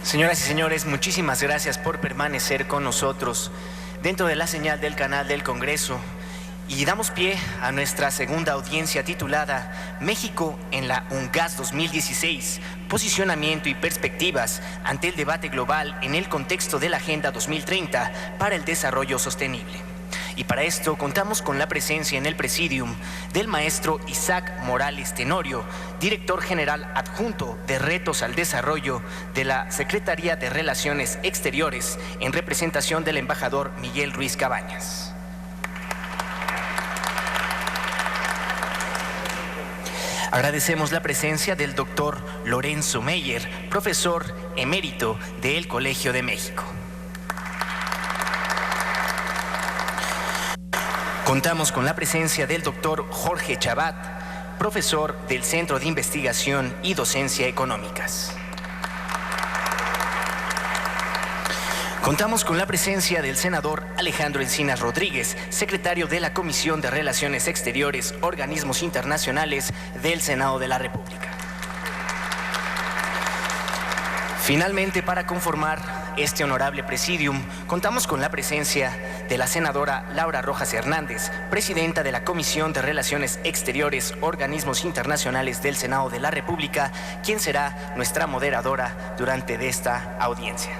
Señoras y señores, muchísimas gracias por permanecer con nosotros dentro de la señal del canal del Congreso y damos pie a nuestra segunda audiencia titulada México en la UNGAS 2016, posicionamiento y perspectivas ante el debate global en el contexto de la Agenda 2030 para el Desarrollo Sostenible. Y para esto contamos con la presencia en el presidium del maestro Isaac Morales Tenorio, director general adjunto de Retos al Desarrollo de la Secretaría de Relaciones Exteriores, en representación del embajador Miguel Ruiz Cabañas. Agradecemos la presencia del doctor Lorenzo Meyer, profesor emérito del Colegio de México. Contamos con la presencia del doctor Jorge Chabat, profesor del Centro de Investigación y Docencia Económicas. Contamos con la presencia del senador Alejandro Encinas Rodríguez, secretario de la Comisión de Relaciones Exteriores, Organismos Internacionales del Senado de la República. Finalmente, para conformar este honorable presidium, contamos con la presencia de la senadora Laura Rojas Hernández, presidenta de la Comisión de Relaciones Exteriores, Organismos Internacionales del Senado de la República, quien será nuestra moderadora durante esta audiencia.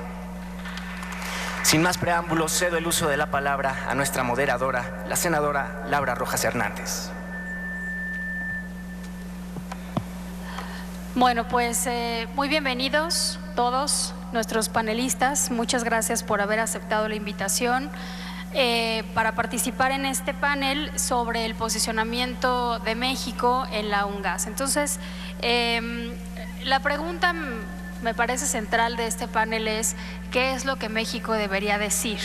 Sin más preámbulos, cedo el uso de la palabra a nuestra moderadora, la senadora Laura Rojas Hernández. Bueno, pues muy bienvenidos todos nuestros panelistas. Muchas gracias por haber aceptado la invitación para participar en este panel sobre el posicionamiento de México en la UNGAS. Entonces, la pregunta me parece central de este panel es ¿qué es lo que México debería decir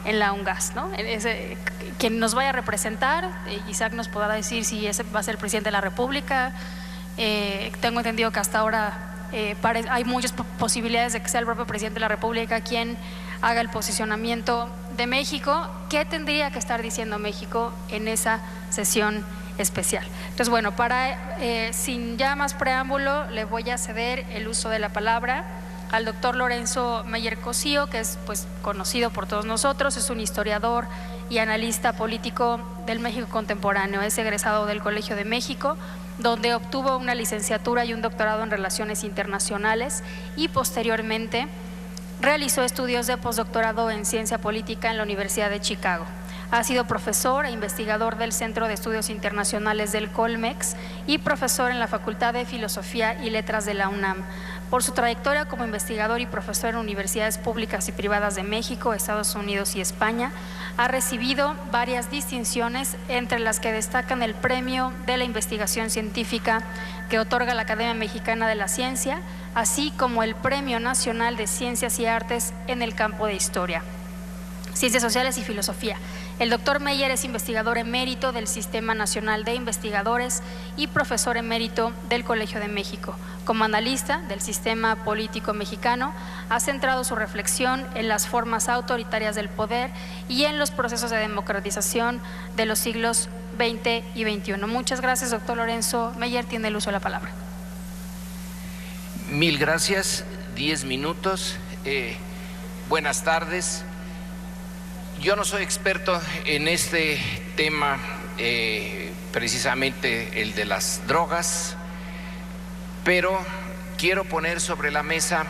en la UNGAS, ¿no? Quien nos vaya a representar, Isaac nos podrá decir si ese va a ser el presidente de la República. Tengo entendido que hasta ahora hay muchas posibilidades de que sea el propio presidente de la República quien haga el posicionamiento de México. ¿Qué tendría que estar diciendo México en esa sesión especial? Entonces, bueno, sin ya más preámbulo, le voy a ceder el uso de la palabra al doctor Lorenzo Meyer Cosío, que es conocido por todos nosotros, es un historiador y analista político del México contemporáneo, es egresado del Colegio de México, donde obtuvo una licenciatura y un doctorado en Relaciones Internacionales y posteriormente realizó estudios de postdoctorado en Ciencia Política en la Universidad de Chicago. Ha sido profesor e investigador del Centro de Estudios Internacionales del Colmex y profesor en la Facultad de Filosofía y Letras de la UNAM. Por su trayectoria como investigador y profesor en universidades públicas y privadas de México, Estados Unidos y España, ha recibido varias distinciones, entre las que destacan el Premio de la Investigación Científica que otorga la Academia Mexicana de la Ciencia, así como el Premio Nacional de Ciencias y Artes en el campo de Historia, Ciencias Sociales y Filosofía. El doctor Meyer es investigador emérito del Sistema Nacional de Investigadores y profesor emérito del Colegio de México. Como analista del sistema político mexicano, ha centrado su reflexión en las formas autoritarias del poder y en los procesos de democratización de los siglos XX y XXI. Muchas gracias, doctor Lorenzo Meyer. Tiene el uso de la palabra. Mil gracias. 10 minutos. Buenas tardes. Yo no soy experto en este tema, precisamente el de las drogas, pero quiero poner sobre la mesa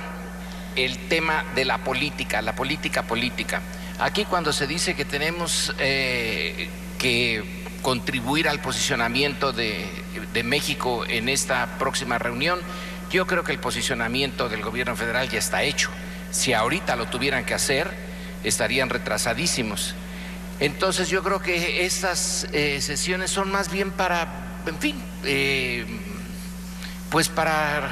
el tema de la política política. Aquí cuando se dice que tenemos que contribuir al posicionamiento de México en esta próxima reunión, yo creo que el posicionamiento del gobierno federal ya está hecho. Si ahorita lo tuvieran que hacer, estarían retrasadísimos. Entonces yo creo que estas sesiones son más bien para, en fin, pues para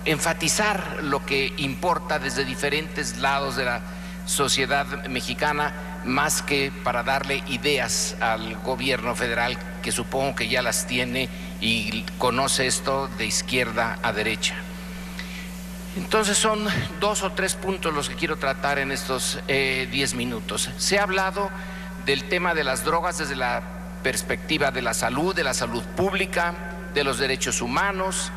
enfatizar lo que importa desde diferentes lados de la sociedad mexicana, más que para darle ideas al gobierno federal, que supongo que ya las tiene y conoce esto de izquierda a derecha. Entonces son 2 o 3 puntos los que quiero tratar en estos 10 minutos. Se ha hablado del tema de las drogas desde la perspectiva de la salud pública, de los derechos humanos.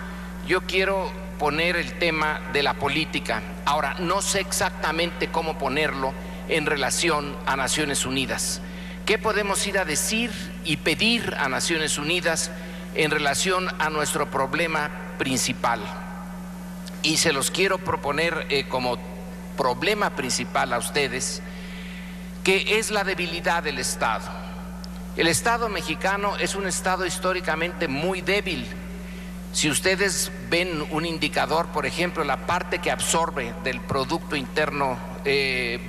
Yo quiero poner el tema de la política. Ahora, no sé exactamente cómo ponerlo en relación a Naciones Unidas. ¿Qué podemos ir a decir y pedir a Naciones Unidas en relación a nuestro problema principal? Y se los quiero proponer como problema principal a ustedes, que es la debilidad del Estado. El Estado mexicano es un Estado históricamente muy débil. Si ustedes ven un indicador, por ejemplo, la parte que absorbe del Producto Interno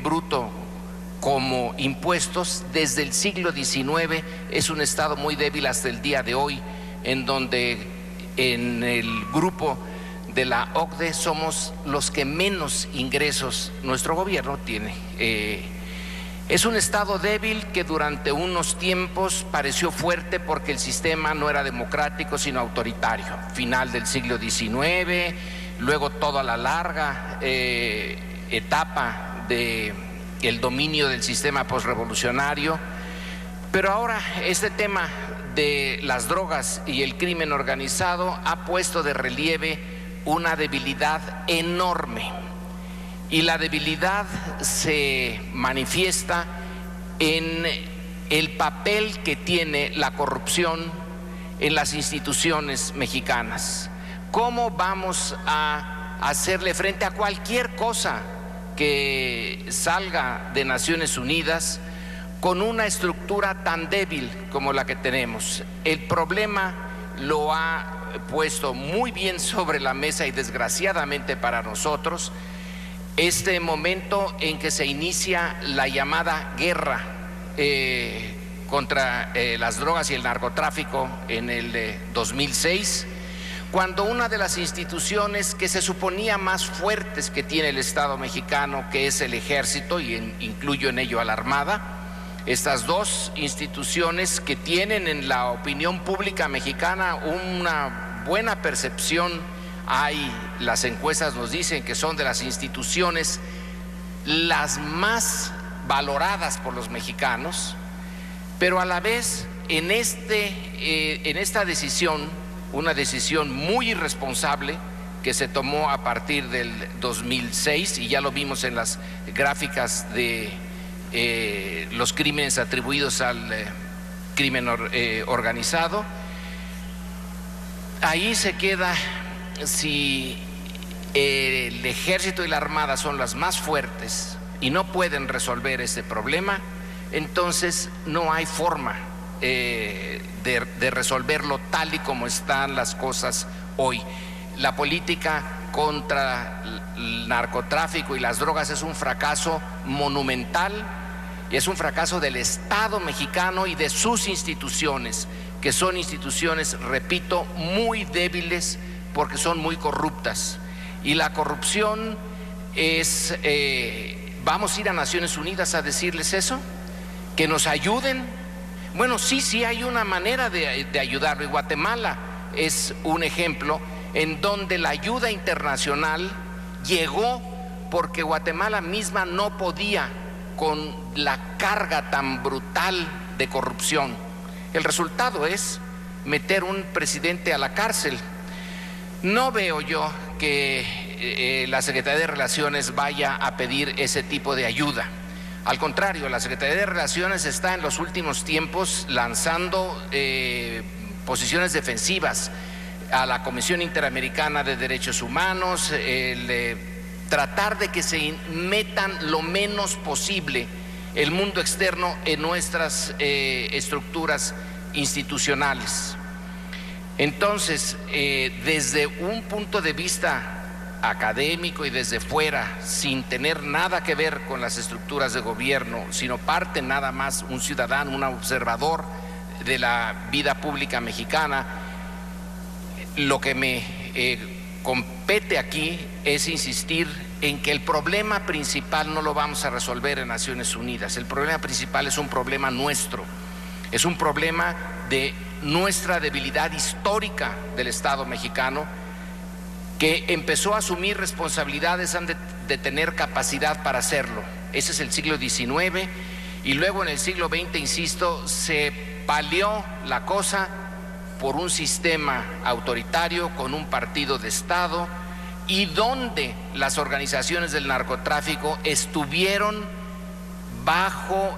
Bruto como impuestos, desde el siglo XIX es un Estado muy débil hasta el día de hoy, en donde en el grupo de la OCDE somos los que menos ingresos nuestro gobierno tiene. Es un Estado débil que durante unos tiempos pareció fuerte porque el sistema no era democrático sino autoritario. Final del siglo XIX, luego toda la larga etapa del dominio del sistema posrevolucionario. Pero ahora este tema de las drogas y el crimen organizado ha puesto de relieve una debilidad enorme. Y la debilidad se manifiesta en el papel que tiene la corrupción en las instituciones mexicanas. ¿Cómo vamos a hacerle frente a cualquier cosa que salga de Naciones Unidas con una estructura tan débil como la que tenemos? El problema lo ha puesto muy bien sobre la mesa y desgraciadamente para nosotros este momento en que se inicia la llamada guerra contra las drogas y el narcotráfico en el 2006, cuando una de las instituciones que se suponía más fuertes que tiene el Estado mexicano, que es el Ejército, y incluyo en ello a la Armada, estas dos instituciones que tienen en la opinión pública mexicana una buena percepción, las encuestas nos dicen que son de las instituciones las más valoradas por los mexicanos, pero a la vez en esta decisión, una decisión muy irresponsable que se tomó a partir del 2006, y ya lo vimos en las gráficas de los crímenes atribuidos al crimen organizado. Ahí se queda, si el Ejército y la Armada son las más fuertes y no pueden resolver este problema, entonces no hay forma de resolverlo tal y como están las cosas hoy. La política contra el narcotráfico y las drogas es un fracaso monumental, y es un fracaso del Estado mexicano y de sus instituciones, que son instituciones, repito, muy débiles porque son muy corruptas. Y la corrupción es, ¿vamos a ir a Naciones Unidas a decirles eso? ¿Que nos ayuden? Bueno, sí hay una manera de ayudarlo, y Guatemala es un ejemplo en donde la ayuda internacional llegó porque Guatemala misma no podía con la carga tan brutal de corrupción. El resultado es meter un presidente a la cárcel. No veo yo que la Secretaría de Relaciones vaya a pedir ese tipo de ayuda. Al contrario, la Secretaría de Relaciones está en los últimos tiempos lanzando posiciones defensivas a la Comisión Interamericana de Derechos Humanos, tratar de que se metan lo menos posible el mundo externo en nuestras estructuras institucionales. Entonces, desde un punto de vista académico y desde fuera, sin tener nada que ver con las estructuras de gobierno, sino parte nada más un ciudadano, un observador de la vida pública mexicana, lo que me compete aquí es insistir en que el problema principal no lo vamos a resolver en Naciones Unidas. El problema principal es un problema nuestro, es un problema de nuestra debilidad histórica del Estado mexicano, que empezó a asumir responsabilidades antes de tener capacidad para hacerlo. Ese es el siglo XIX, y luego en el siglo XX, insisto, se palió la cosa por un sistema autoritario con un partido de Estado y donde las organizaciones del narcotráfico estuvieron bajo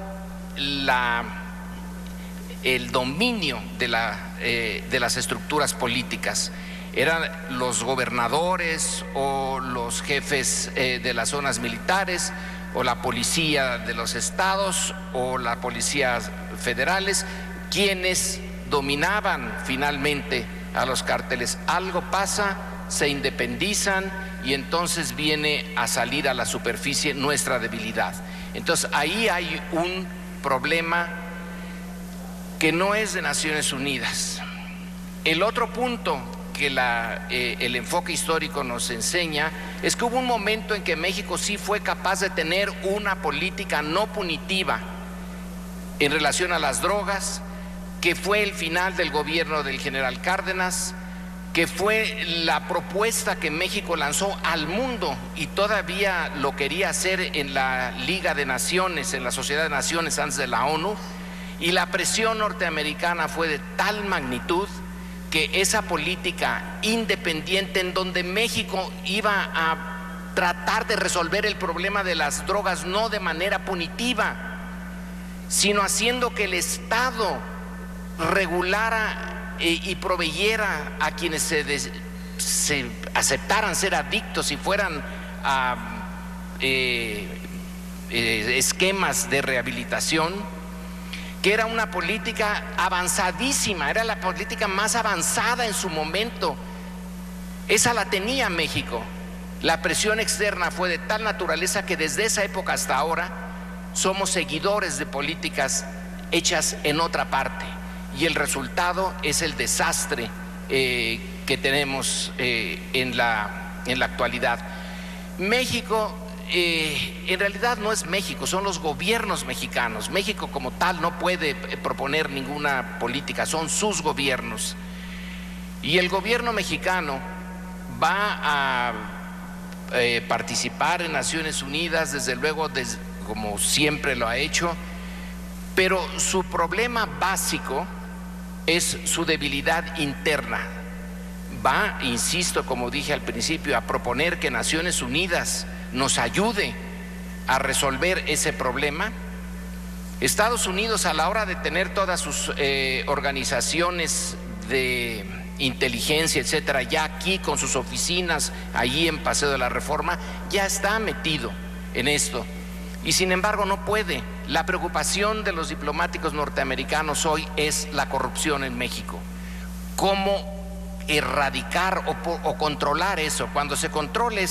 el dominio de las estructuras políticas. Eran los gobernadores o los jefes de las zonas militares o la policía de los estados o la policía federales quienes dominaban finalmente a los cárteles. Algo pasa, se independizan y entonces viene a salir a la superficie nuestra debilidad. Entonces ahí hay un problema que no es de Naciones Unidas. El otro punto que el enfoque histórico nos enseña es que hubo un momento en que México sí fue capaz de tener una política no punitiva en relación a las drogas, que fue el final del gobierno del general Cárdenas, que fue la propuesta que México lanzó al mundo y todavía lo quería hacer en la Liga de Naciones, en la Sociedad de Naciones antes de la ONU, y la presión norteamericana fue de tal magnitud que esa política independiente en donde México iba a tratar de resolver el problema de las drogas no de manera punitiva, sino haciendo que el Estado regulara y proveyera a quienes se aceptaran ser adictos y fueran a esquemas de rehabilitación, que era una política avanzadísima, era la política más avanzada en su momento. Esa la tenía México. La presión externa fue de tal naturaleza que desde esa época hasta ahora somos seguidores de políticas hechas en otra parte. Y el resultado es el desastre que tenemos en la actualidad. México en realidad no es México, son los gobiernos mexicanos. México como tal no puede proponer ninguna política, son sus gobiernos. Y el gobierno mexicano va a participar en Naciones Unidas, desde luego, como siempre lo ha hecho, pero su problema básico es su debilidad interna. Va, insisto, como dije al principio, a proponer que Naciones Unidas nos ayude a resolver ese problema. Estados Unidos, a la hora de tener todas sus organizaciones de inteligencia, etcétera, ya aquí con sus oficinas, allí en Paseo de la Reforma, ya está metido en esto. Y sin embargo no puede. La preocupación de los diplomáticos norteamericanos hoy es la corrupción en México. ¿Cómo erradicar o controlar eso? Cuando se controle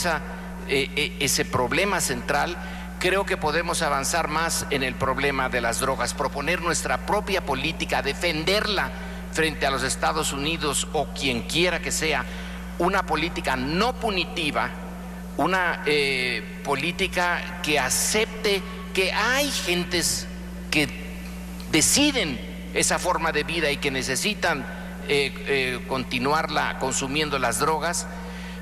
ese problema central, creo que podemos avanzar más en el problema de las drogas, proponer nuestra propia política, defenderla frente a los Estados Unidos o quien quiera que sea, una política no punitiva, una política que acepte que hay gentes que deciden esa forma de vida y que necesitan continuarla consumiendo las drogas,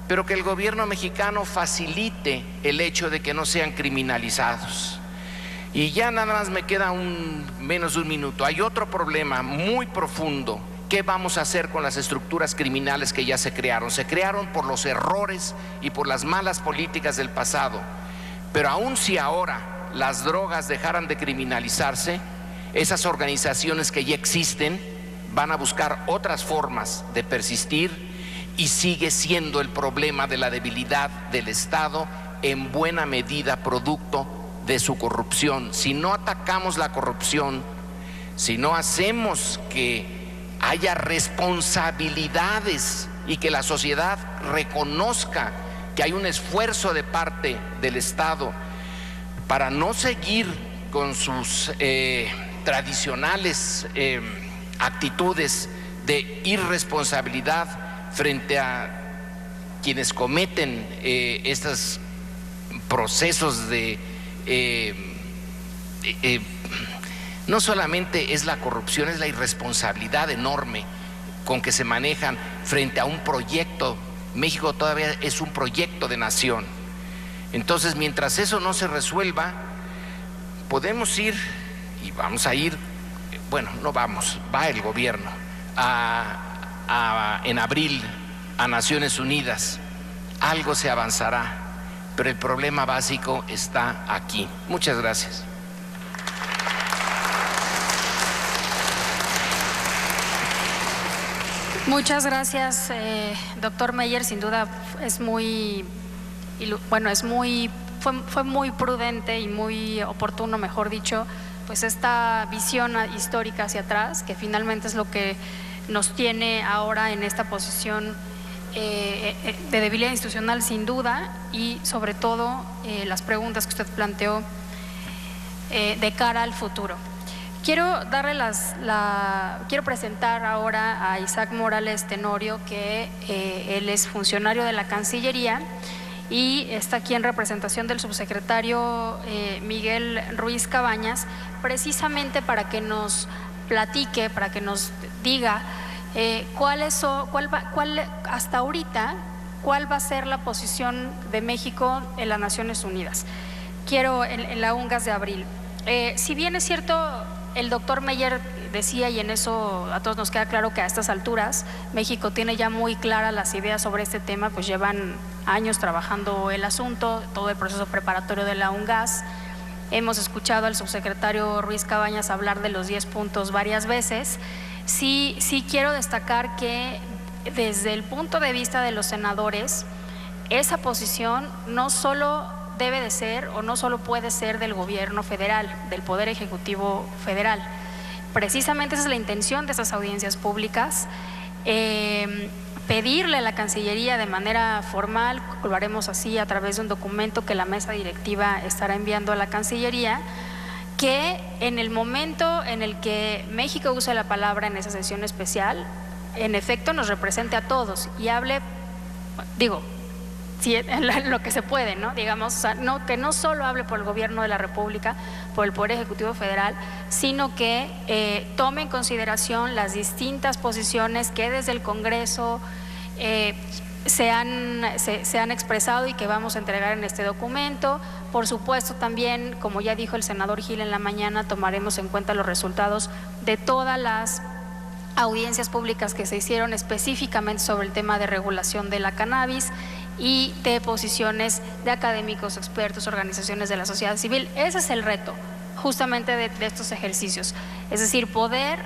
pero que el gobierno mexicano facilite el hecho de que no sean criminalizados. Y ya nada más me queda menos de un minuto. Hay otro problema muy profundo. ¿Qué vamos a hacer con las estructuras criminales que ya se crearon? Se crearon por los errores y por las malas políticas del pasado. Pero aun si ahora las drogas dejaran de criminalizarse, esas organizaciones que ya existen van a buscar otras formas de persistir y sigue siendo el problema de la debilidad del Estado en buena medida producto de su corrupción. Si no atacamos la corrupción, si no hacemos que haya responsabilidades y que la sociedad reconozca que hay un esfuerzo de parte del Estado para no seguir con sus tradicionales actitudes de irresponsabilidad frente a quienes cometen estos procesos de no solamente es la corrupción, es la irresponsabilidad enorme con que se manejan frente a un proyecto. México todavía es un proyecto de nación. Entonces, mientras eso no se resuelva, podemos ir, y vamos a ir, bueno, no vamos, va el gobierno en abril a Naciones Unidas algo se avanzará, pero el problema básico está aquí. Muchas gracias. Muchas gracias, doctor Meyer. Sin duda fue muy prudente y muy oportuno, mejor dicho, pues esta visión histórica hacia atrás, que finalmente es lo que nos tiene ahora en esta posición de debilidad institucional, sin duda, y sobre todo las preguntas que usted planteó de cara al futuro. Quiero presentar ahora a Isaac Morales Tenorio, que él es funcionario de la Cancillería y está aquí en representación del subsecretario Miguel Ruiz Cabañas, precisamente para que nos platique, para que nos diga hasta ahorita cuál va a ser la posición de México en las Naciones Unidas. En la UNGAS de abril. Si bien es cierto, el doctor Meyer decía, y en eso a todos nos queda claro que a estas alturas México tiene ya muy claras las ideas sobre este tema, pues llevan años trabajando el asunto, todo el proceso preparatorio de la UNGAS. Hemos escuchado al subsecretario Ruiz Cabañas hablar de los 10 puntos varias veces. Sí quiero destacar que desde el punto de vista de los senadores, esa posición no solo debe de ser o no solo puede ser del gobierno federal, del Poder Ejecutivo Federal. Precisamente esa es la intención de estas audiencias públicas, pedirle a la Cancillería de manera formal, lo haremos así a través de un documento que la mesa directiva estará enviando a la Cancillería, que en el momento en el que México use la palabra en esa sesión especial, en efecto nos represente a todos y hable, sí, en lo que se puede, ¿no? Digamos, o sea, que no solo hable por el gobierno de la República, por el Poder Ejecutivo Federal, sino que tome en consideración las distintas posiciones que desde el Congreso se han expresado y que vamos a entregar en este documento. Por supuesto, también, como ya dijo el senador Gil en la mañana, tomaremos en cuenta los resultados de todas las audiencias públicas que se hicieron específicamente sobre el tema de regulación de la cannabis y de posiciones de académicos, expertos, organizaciones de la sociedad civil. Ese es el reto justamente de estos ejercicios, es decir, poder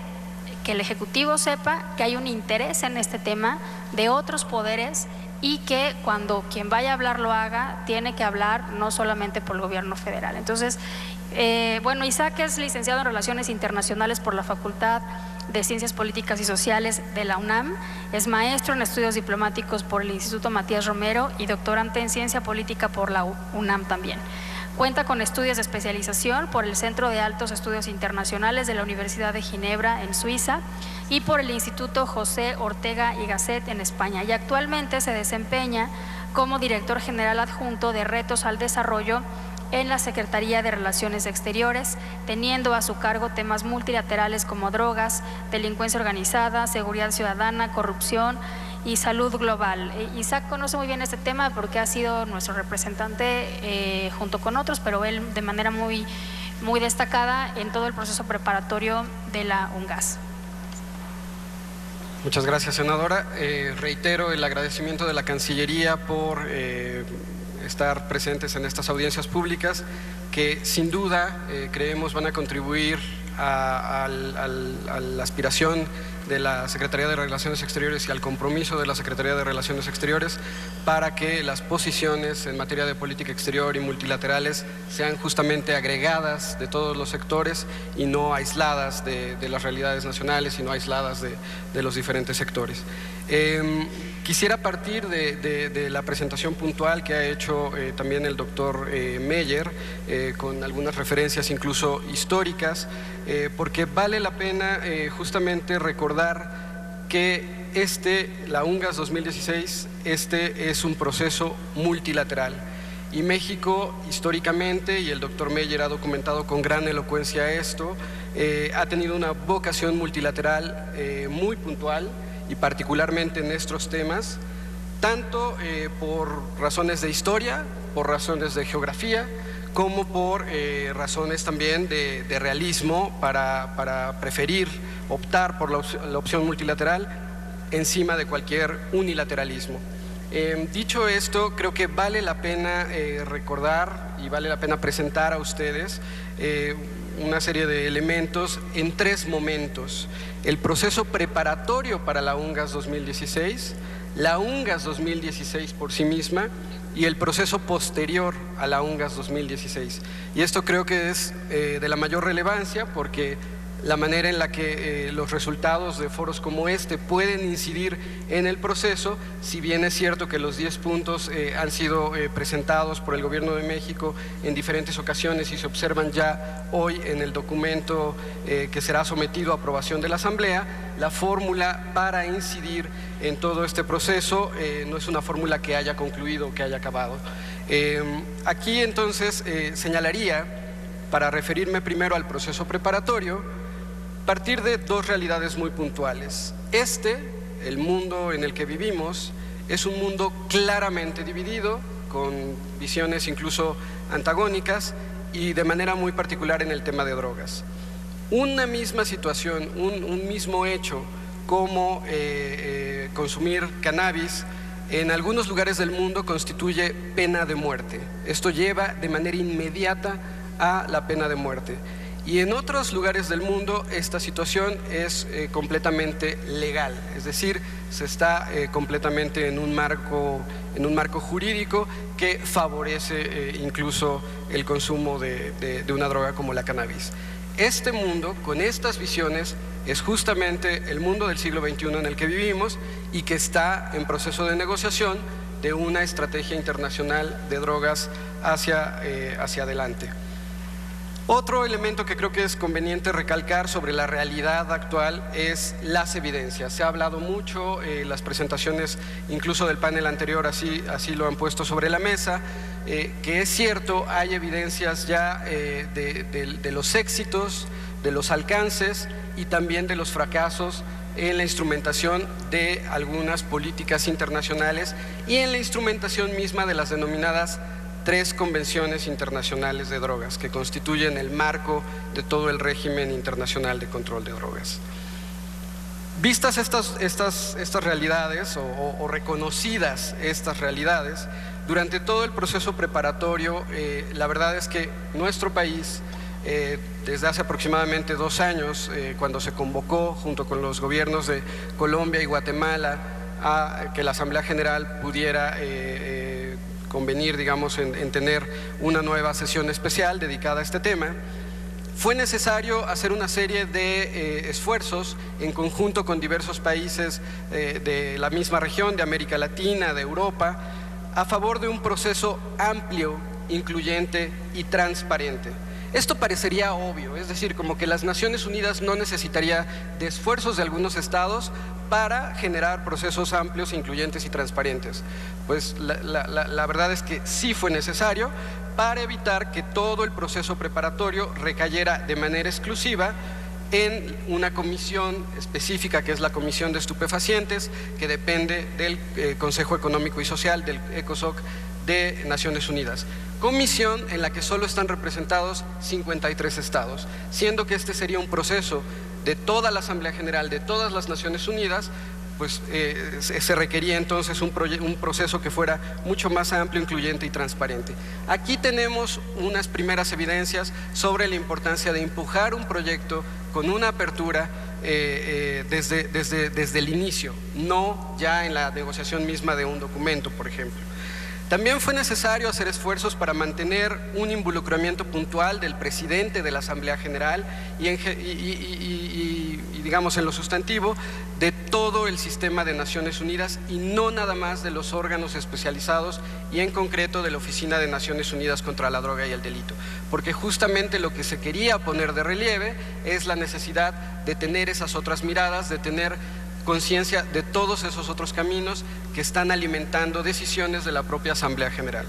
que el Ejecutivo sepa que hay un interés en este tema de otros poderes y que cuando quien vaya a hablar lo haga, tiene que hablar no solamente por el gobierno federal. Entonces, Isaac es licenciado en Relaciones Internacionales por la Facultad de Ciencias Políticas y Sociales de la UNAM, es maestro en estudios diplomáticos por el Instituto Matías Romero y doctorante en Ciencia Política por la UNAM también. Cuenta con estudios de especialización por el Centro de Altos Estudios Internacionales de la Universidad de Ginebra en Suiza y por el Instituto José Ortega y Gasset en España, y actualmente se desempeña como director general adjunto de Retos al Desarrollo en la Secretaría de Relaciones Exteriores, teniendo a su cargo temas multilaterales como drogas, delincuencia organizada, seguridad ciudadana, corrupción y salud global. Isaac conoce muy bien este tema porque ha sido nuestro representante junto con otros, pero él de manera muy destacada en todo el proceso preparatorio de la UNGAS. Muchas gracias, senadora. Reitero el agradecimiento de la Cancillería por estar presentes en estas audiencias públicas que sin duda creemos van a contribuir a la aspiración de la Secretaría de Relaciones Exteriores y al compromiso de la Secretaría de Relaciones Exteriores para que las posiciones en materia de política exterior y multilaterales sean justamente agregadas de todos los sectores y no aisladas de las realidades nacionales y no aisladas de los diferentes sectores. Quisiera partir de la presentación puntual que ha hecho también el doctor Meyer, con algunas referencias incluso históricas, porque vale la pena justamente recordar que la UNGAS 2016, es un proceso multilateral. Y México, históricamente, y el doctor Meyer ha documentado con gran elocuencia esto, ha tenido una vocación multilateral muy puntual, y particularmente en estos temas, tanto por razones de historia, por razones de geografía, como por razones también de realismo para preferir optar por la opción multilateral encima de cualquier unilateralismo. Dicho esto, creo que vale la pena recordar y vale la pena presentar a ustedes una serie de elementos en 3 momentos: el proceso preparatorio para la UNGAS 2016, la UNGAS 2016 por sí misma y el proceso posterior a la UNGAS 2016. Y esto creo que es de la mayor relevancia, porque la manera en la que los resultados de foros como este pueden incidir en el proceso, si bien es cierto que los 10 puntos han sido presentados por el Gobierno de México en diferentes ocasiones y se observan ya hoy en el documento que será sometido a aprobación de la Asamblea, la fórmula para incidir en todo este proceso no es una fórmula que haya concluido o que haya acabado. Aquí entonces señalaría, para referirme primero al proceso preparatorio, partir de 2 realidades muy puntuales. El mundo en el que vivimos, es un mundo claramente dividido, con visiones incluso antagónicas y de manera muy particular en el tema de drogas. Una misma situación, un mismo hecho como consumir cannabis, en algunos lugares del mundo constituye pena de muerte. Esto lleva de manera inmediata a la pena de muerte. Y en otros lugares del mundo esta situación es completamente legal, es decir, se está completamente en un marco jurídico que favorece incluso el consumo de una droga como la cannabis. Este mundo, con estas visiones, es justamente el mundo del siglo XXI en el que vivimos y que está en proceso de negociación de una estrategia internacional de drogas hacia adelante. Otro elemento que creo que es conveniente recalcar sobre la realidad actual es las evidencias. Se ha hablado mucho, las presentaciones incluso del panel anterior así lo han puesto sobre la mesa, que es cierto, hay evidencias ya de los éxitos, de los alcances y también de los fracasos en la instrumentación de algunas políticas internacionales y en la instrumentación misma de las denominadas 3 convenciones internacionales de drogas que constituyen el marco de todo el régimen internacional de control de drogas. Vistas estas realidades o reconocidas estas realidades, durante todo el proceso preparatorio, la verdad es que nuestro país, desde hace aproximadamente 2 años, cuando se convocó junto con los gobiernos de Colombia y Guatemala a que la Asamblea General pudiera convenir, digamos, en tener una nueva sesión especial dedicada a este tema, fue necesario hacer una serie de esfuerzos en conjunto con diversos países de la misma región, de América Latina, de Europa, a favor de un proceso amplio, incluyente y transparente. Esto parecería obvio, es decir, como que las Naciones Unidas no necesitaría de esfuerzos de algunos estados para generar procesos amplios, incluyentes y transparentes. Pues la verdad es que sí fue necesario para evitar que todo el proceso preparatorio recayera de manera exclusiva en una comisión específica, que es la Comisión de Estupefacientes, que depende del Consejo Económico y Social, del ECOSOC de Naciones Unidas. Comisión en la que solo están representados 53 estados, siendo que este sería un proceso de toda la Asamblea General de todas las Naciones Unidas, pues se requería entonces un proceso que fuera mucho más amplio, incluyente y transparente. Aquí tenemos unas primeras evidencias sobre la importancia de empujar un proyecto con una apertura desde el inicio, no ya en la negociación misma de un documento, por ejemplo. También fue necesario hacer esfuerzos para mantener un involucramiento puntual del presidente de la Asamblea General y digamos en lo sustantivo, de todo el sistema de Naciones Unidas y no nada más de los órganos especializados y en concreto de la Oficina de Naciones Unidas contra la Droga y el Delito, porque justamente lo que se quería poner de relieve es la necesidad de tener esas otras miradas, de tener conciencia de todos esos otros caminos que están alimentando decisiones de la propia Asamblea General.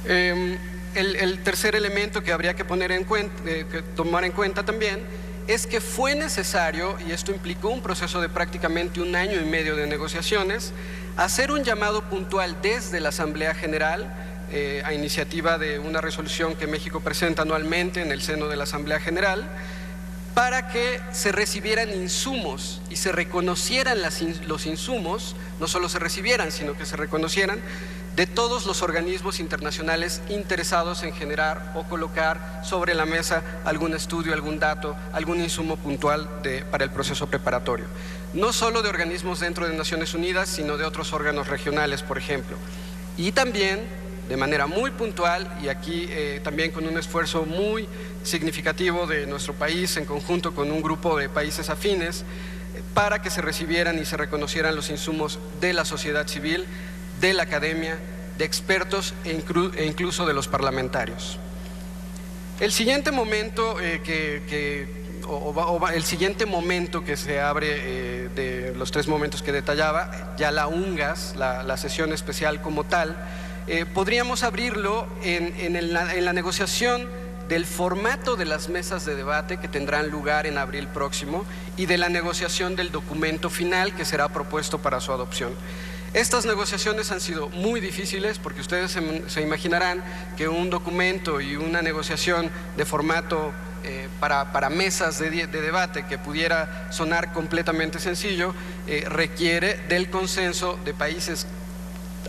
El tercer elemento que habría que tomar en cuenta también es que fue necesario, y esto implicó un proceso de prácticamente 1 año y medio de negociaciones, hacer un llamado puntual desde la Asamblea General a iniciativa de una resolución que México presenta anualmente en el seno de la Asamblea General, para que se recibieran insumos y se reconocieran los insumos, no solo se recibieran, sino que se reconocieran de todos los organismos internacionales interesados en generar o colocar sobre la mesa algún estudio, algún dato, algún insumo puntual para el proceso preparatorio. No solo de organismos dentro de Naciones Unidas, sino de otros órganos regionales, por ejemplo. Y también, de manera muy puntual, y aquí también con un esfuerzo muy significativo de nuestro país en conjunto con un grupo de países afines, para que se recibieran y se reconocieran los insumos de la sociedad civil, de la academia, de expertos e incluso de los parlamentarios. El siguiente momento el siguiente momento que se abre de los 3 momentos que detallaba, ya la UNGAS, la sesión especial como tal, podríamos abrirlo en la negociación del formato de las mesas de debate que tendrán lugar en abril próximo y de la negociación del documento final que será propuesto para su adopción. Estas negociaciones han sido muy difíciles porque ustedes se imaginarán que un documento y una negociación de formato para mesas de debate que pudiera sonar completamente sencillo requiere del consenso de países,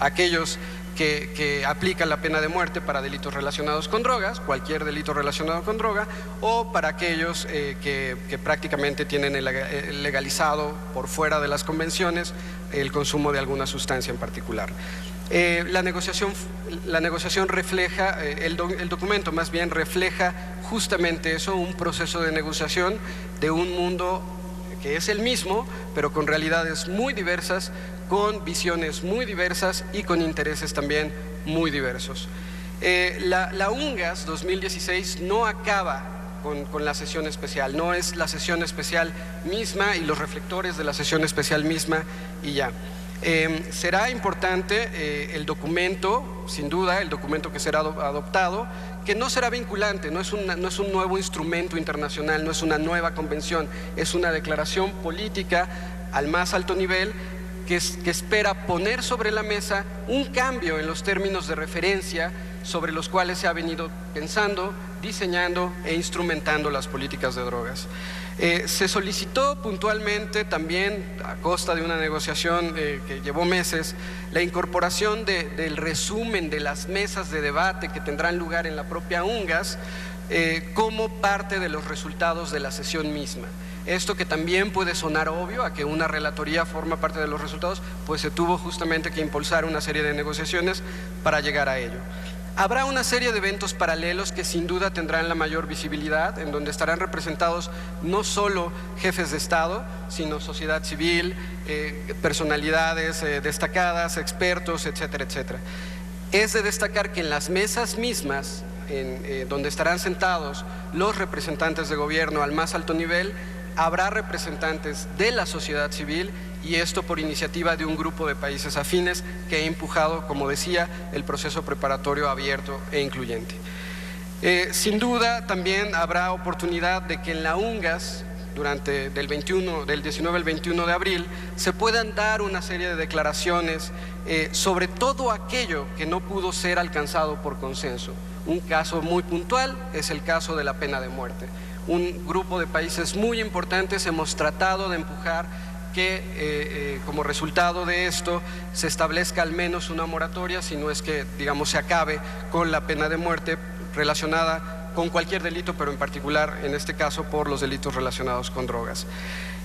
aquellos que aplican la pena de muerte para delitos relacionados con drogas, cualquier delito relacionado con droga, o para aquellos que prácticamente tienen legalizado por fuera de las convenciones el consumo de alguna sustancia en particular. La negociación refleja, el documento más bien refleja justamente eso, un proceso de negociación de un mundo que es el mismo, pero con realidades muy diversas, con visiones muy diversas y con intereses también muy diversos. La UNGAS 2016 no acaba con la sesión especial, no es la sesión especial misma y los reflectores de la sesión especial misma y ya. Será importante el documento, sin duda, el documento que será adoptado, que no será vinculante, no es un nuevo instrumento internacional, no es una nueva convención, es una declaración política al más alto nivel que espera poner sobre la mesa un cambio en los términos de referencia sobre los cuales se ha venido pensando, diseñando e instrumentando las políticas de drogas. Se solicitó puntualmente también, a costa de una negociación que llevó meses, la incorporación del resumen de las mesas de debate que tendrán lugar en la propia UNGAS como parte de los resultados de la sesión misma. Esto que también puede sonar obvio, a que una relatoría forma parte de los resultados, pues se tuvo justamente que impulsar una serie de negociaciones para llegar a ello. Habrá una serie de eventos paralelos que sin duda tendrán la mayor visibilidad, en donde estarán representados no solo jefes de Estado, sino sociedad civil, personalidades destacadas, expertos, etcétera, etcétera. Es de destacar que en las mesas mismas, donde estarán sentados los representantes de gobierno al más alto nivel, habrá representantes de la sociedad civil, y esto por iniciativa de un grupo de países afines que ha empujado, como decía, el proceso preparatorio abierto e incluyente. Sin duda también habrá oportunidad de que en la UNGAS, del 19 al 21 de abril, se puedan dar una serie de declaraciones sobre todo aquello que no pudo ser alcanzado por consenso. Un caso muy puntual es el caso de la pena de muerte. Un grupo de países muy importantes hemos tratado de empujar que como resultado de esto se establezca al menos una moratoria, si no es que, digamos, se acabe con la pena de muerte relacionada con cualquier delito, pero en particular, en este caso, por los delitos relacionados con drogas.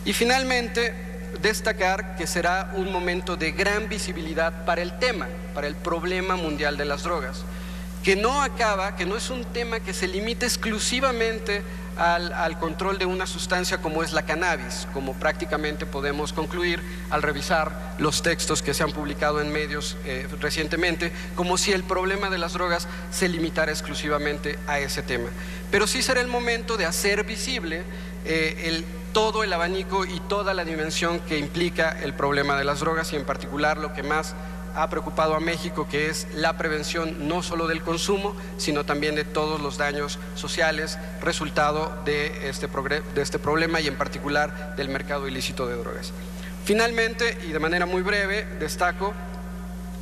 Y finalmente, destacar que será un momento de gran visibilidad para el tema, para el problema mundial de las drogas, que no es un tema que se limite exclusivamente al control de una sustancia como es la cannabis, como prácticamente podemos concluir al revisar los textos que se han publicado en medios recientemente, como si el problema de las drogas se limitara exclusivamente a ese tema. Pero sí será el momento de hacer visible todo el abanico y toda la dimensión que implica el problema de las drogas, y en particular lo que más ha preocupado a México, que es la prevención no solo del consumo, sino también de todos los daños sociales resultado de este problema, y en particular del mercado ilícito de drogas. Finalmente, y de manera muy breve, destaco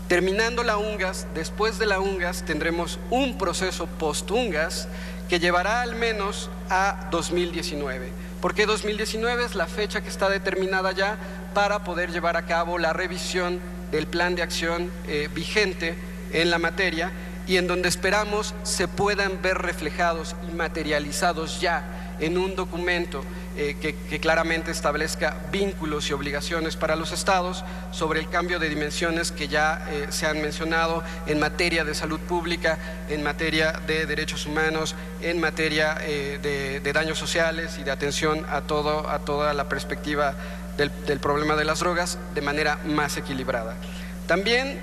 Terminando la UNGAS, después de la UNGAS tendremos un proceso post-UNGAS que llevará al menos a 2019. ¿Por qué 2019? Es la fecha que está determinada ya para poder llevar a cabo la revisión del plan de acción vigente en la materia y en donde esperamos se puedan ver reflejados y materializados ya en un documento que claramente establezca vínculos y obligaciones para los estados sobre el cambio de dimensiones que ya se han mencionado en materia de salud pública, en materia de derechos humanos, en materia de daños sociales y de atención a toda la perspectiva del problema de las drogas de manera más equilibrada. También,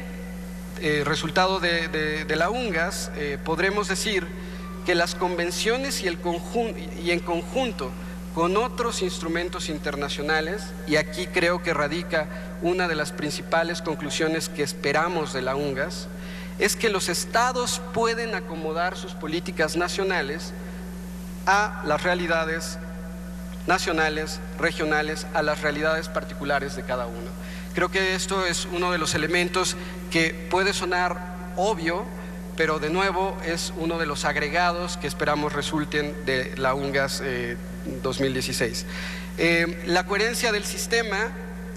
resultado de la UNGAS, podremos decir que las convenciones y en conjunto con otros instrumentos internacionales, y aquí creo que radica una de las principales conclusiones que esperamos de la UNGAS, es que los estados pueden acomodar sus políticas nacionales a las realidades nacionales, regionales, a las realidades particulares de cada uno. Creo que esto es uno de los elementos que puede sonar obvio, pero de nuevo es uno de los agregados que esperamos resulten de la UNGAS 2016. La coherencia del sistema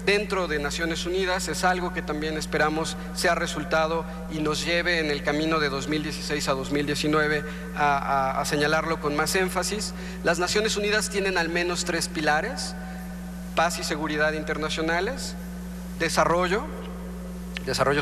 dentro de Naciones Unidas es algo que también esperamos sea resultado y nos lleve en el camino de 2016 a 2019 a señalarlo con más énfasis. Las Naciones Unidas tienen al menos 3 pilares: paz y seguridad internacionales, desarrollo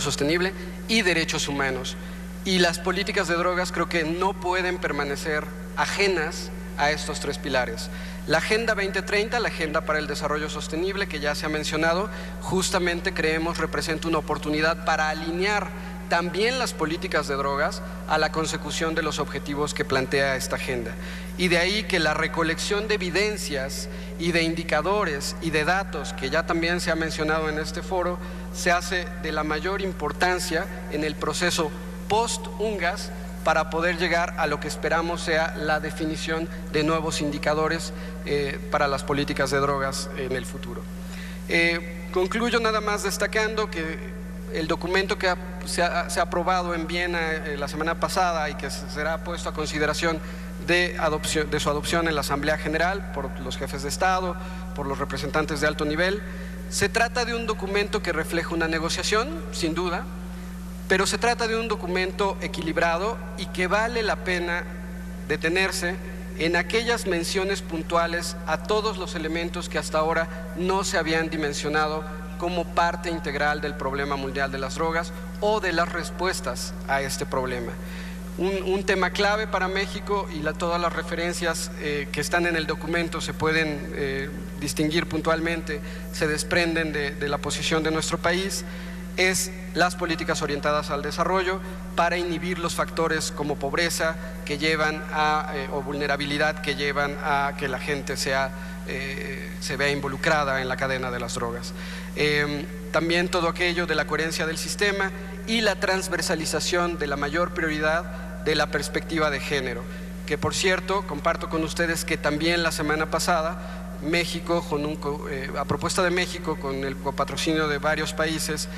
sostenible y derechos humanos. Y las políticas de drogas creo que no pueden permanecer ajenas a estos 3 pilares. La Agenda 2030, la Agenda para el Desarrollo Sostenible, que ya se ha mencionado, justamente creemos representa una oportunidad para alinear también las políticas de drogas a la consecución de los objetivos que plantea esta agenda. Y de ahí que la recolección de evidencias y de indicadores y de datos, que ya también se ha mencionado en este foro, se hace de la mayor importancia en el proceso post-UNGAS para poder llegar a lo que esperamos sea la definición de nuevos indicadores para las políticas de drogas en el futuro. Concluyo nada más destacando que el documento que se ha aprobado en Viena la semana pasada y que será puesto a consideración de su adopción en la Asamblea General por los jefes de Estado, por los representantes de alto nivel, se trata de un documento que refleja una negociación, sin duda, pero se trata de un documento equilibrado y que vale la pena detenerse en aquellas menciones puntuales a todos los elementos que hasta ahora no se habían dimensionado como parte integral del problema mundial de las drogas o de las respuestas a este problema. Un tema clave para México, y todas las referencias que están en el documento se pueden distinguir puntualmente, se desprenden de la posición de nuestro país, es las políticas orientadas al desarrollo para inhibir los factores como pobreza que llevan o vulnerabilidad que llevan a que la gente se vea involucrada en la cadena de las drogas. También todo aquello de la coherencia del sistema y la transversalización de la mayor prioridad de la perspectiva de género, que por cierto comparto con ustedes que también la semana pasada México, a propuesta de México, con el copatrocinio de varios países,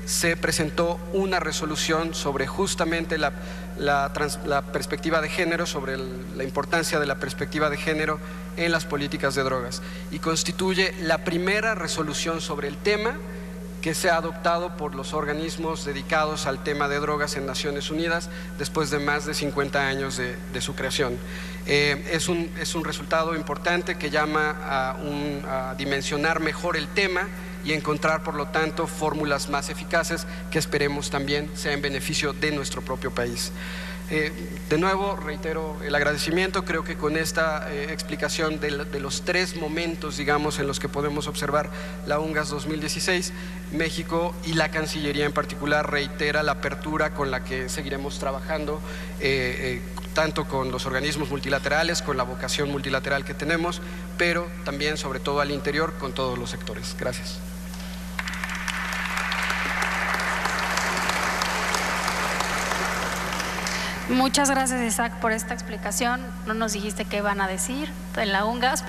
se presentó una resolución sobre justamente la perspectiva de género, sobre la importancia de la perspectiva de género en las políticas de drogas, y constituye la primera resolución sobre el tema que se ha adoptado por los organismos dedicados al tema de drogas en Naciones Unidas después de más de 50 años de su creación. Es un resultado importante que llama a dimensionar mejor el tema y encontrar, por lo tanto, fórmulas más eficaces que esperemos también sea en beneficio de nuestro propio país. De nuevo, reitero el agradecimiento. Creo que con esta explicación de los 3 momentos, digamos, en los que podemos observar la UNGAS 2016, México y la Cancillería en particular reitera la apertura con la que seguiremos trabajando, tanto con los organismos multilaterales, con la vocación multilateral que tenemos, pero también, sobre todo al interior, con todos los sectores. Gracias. Muchas gracias, Isaac, por esta explicación. No nos dijiste qué van a decir en la UNGAS,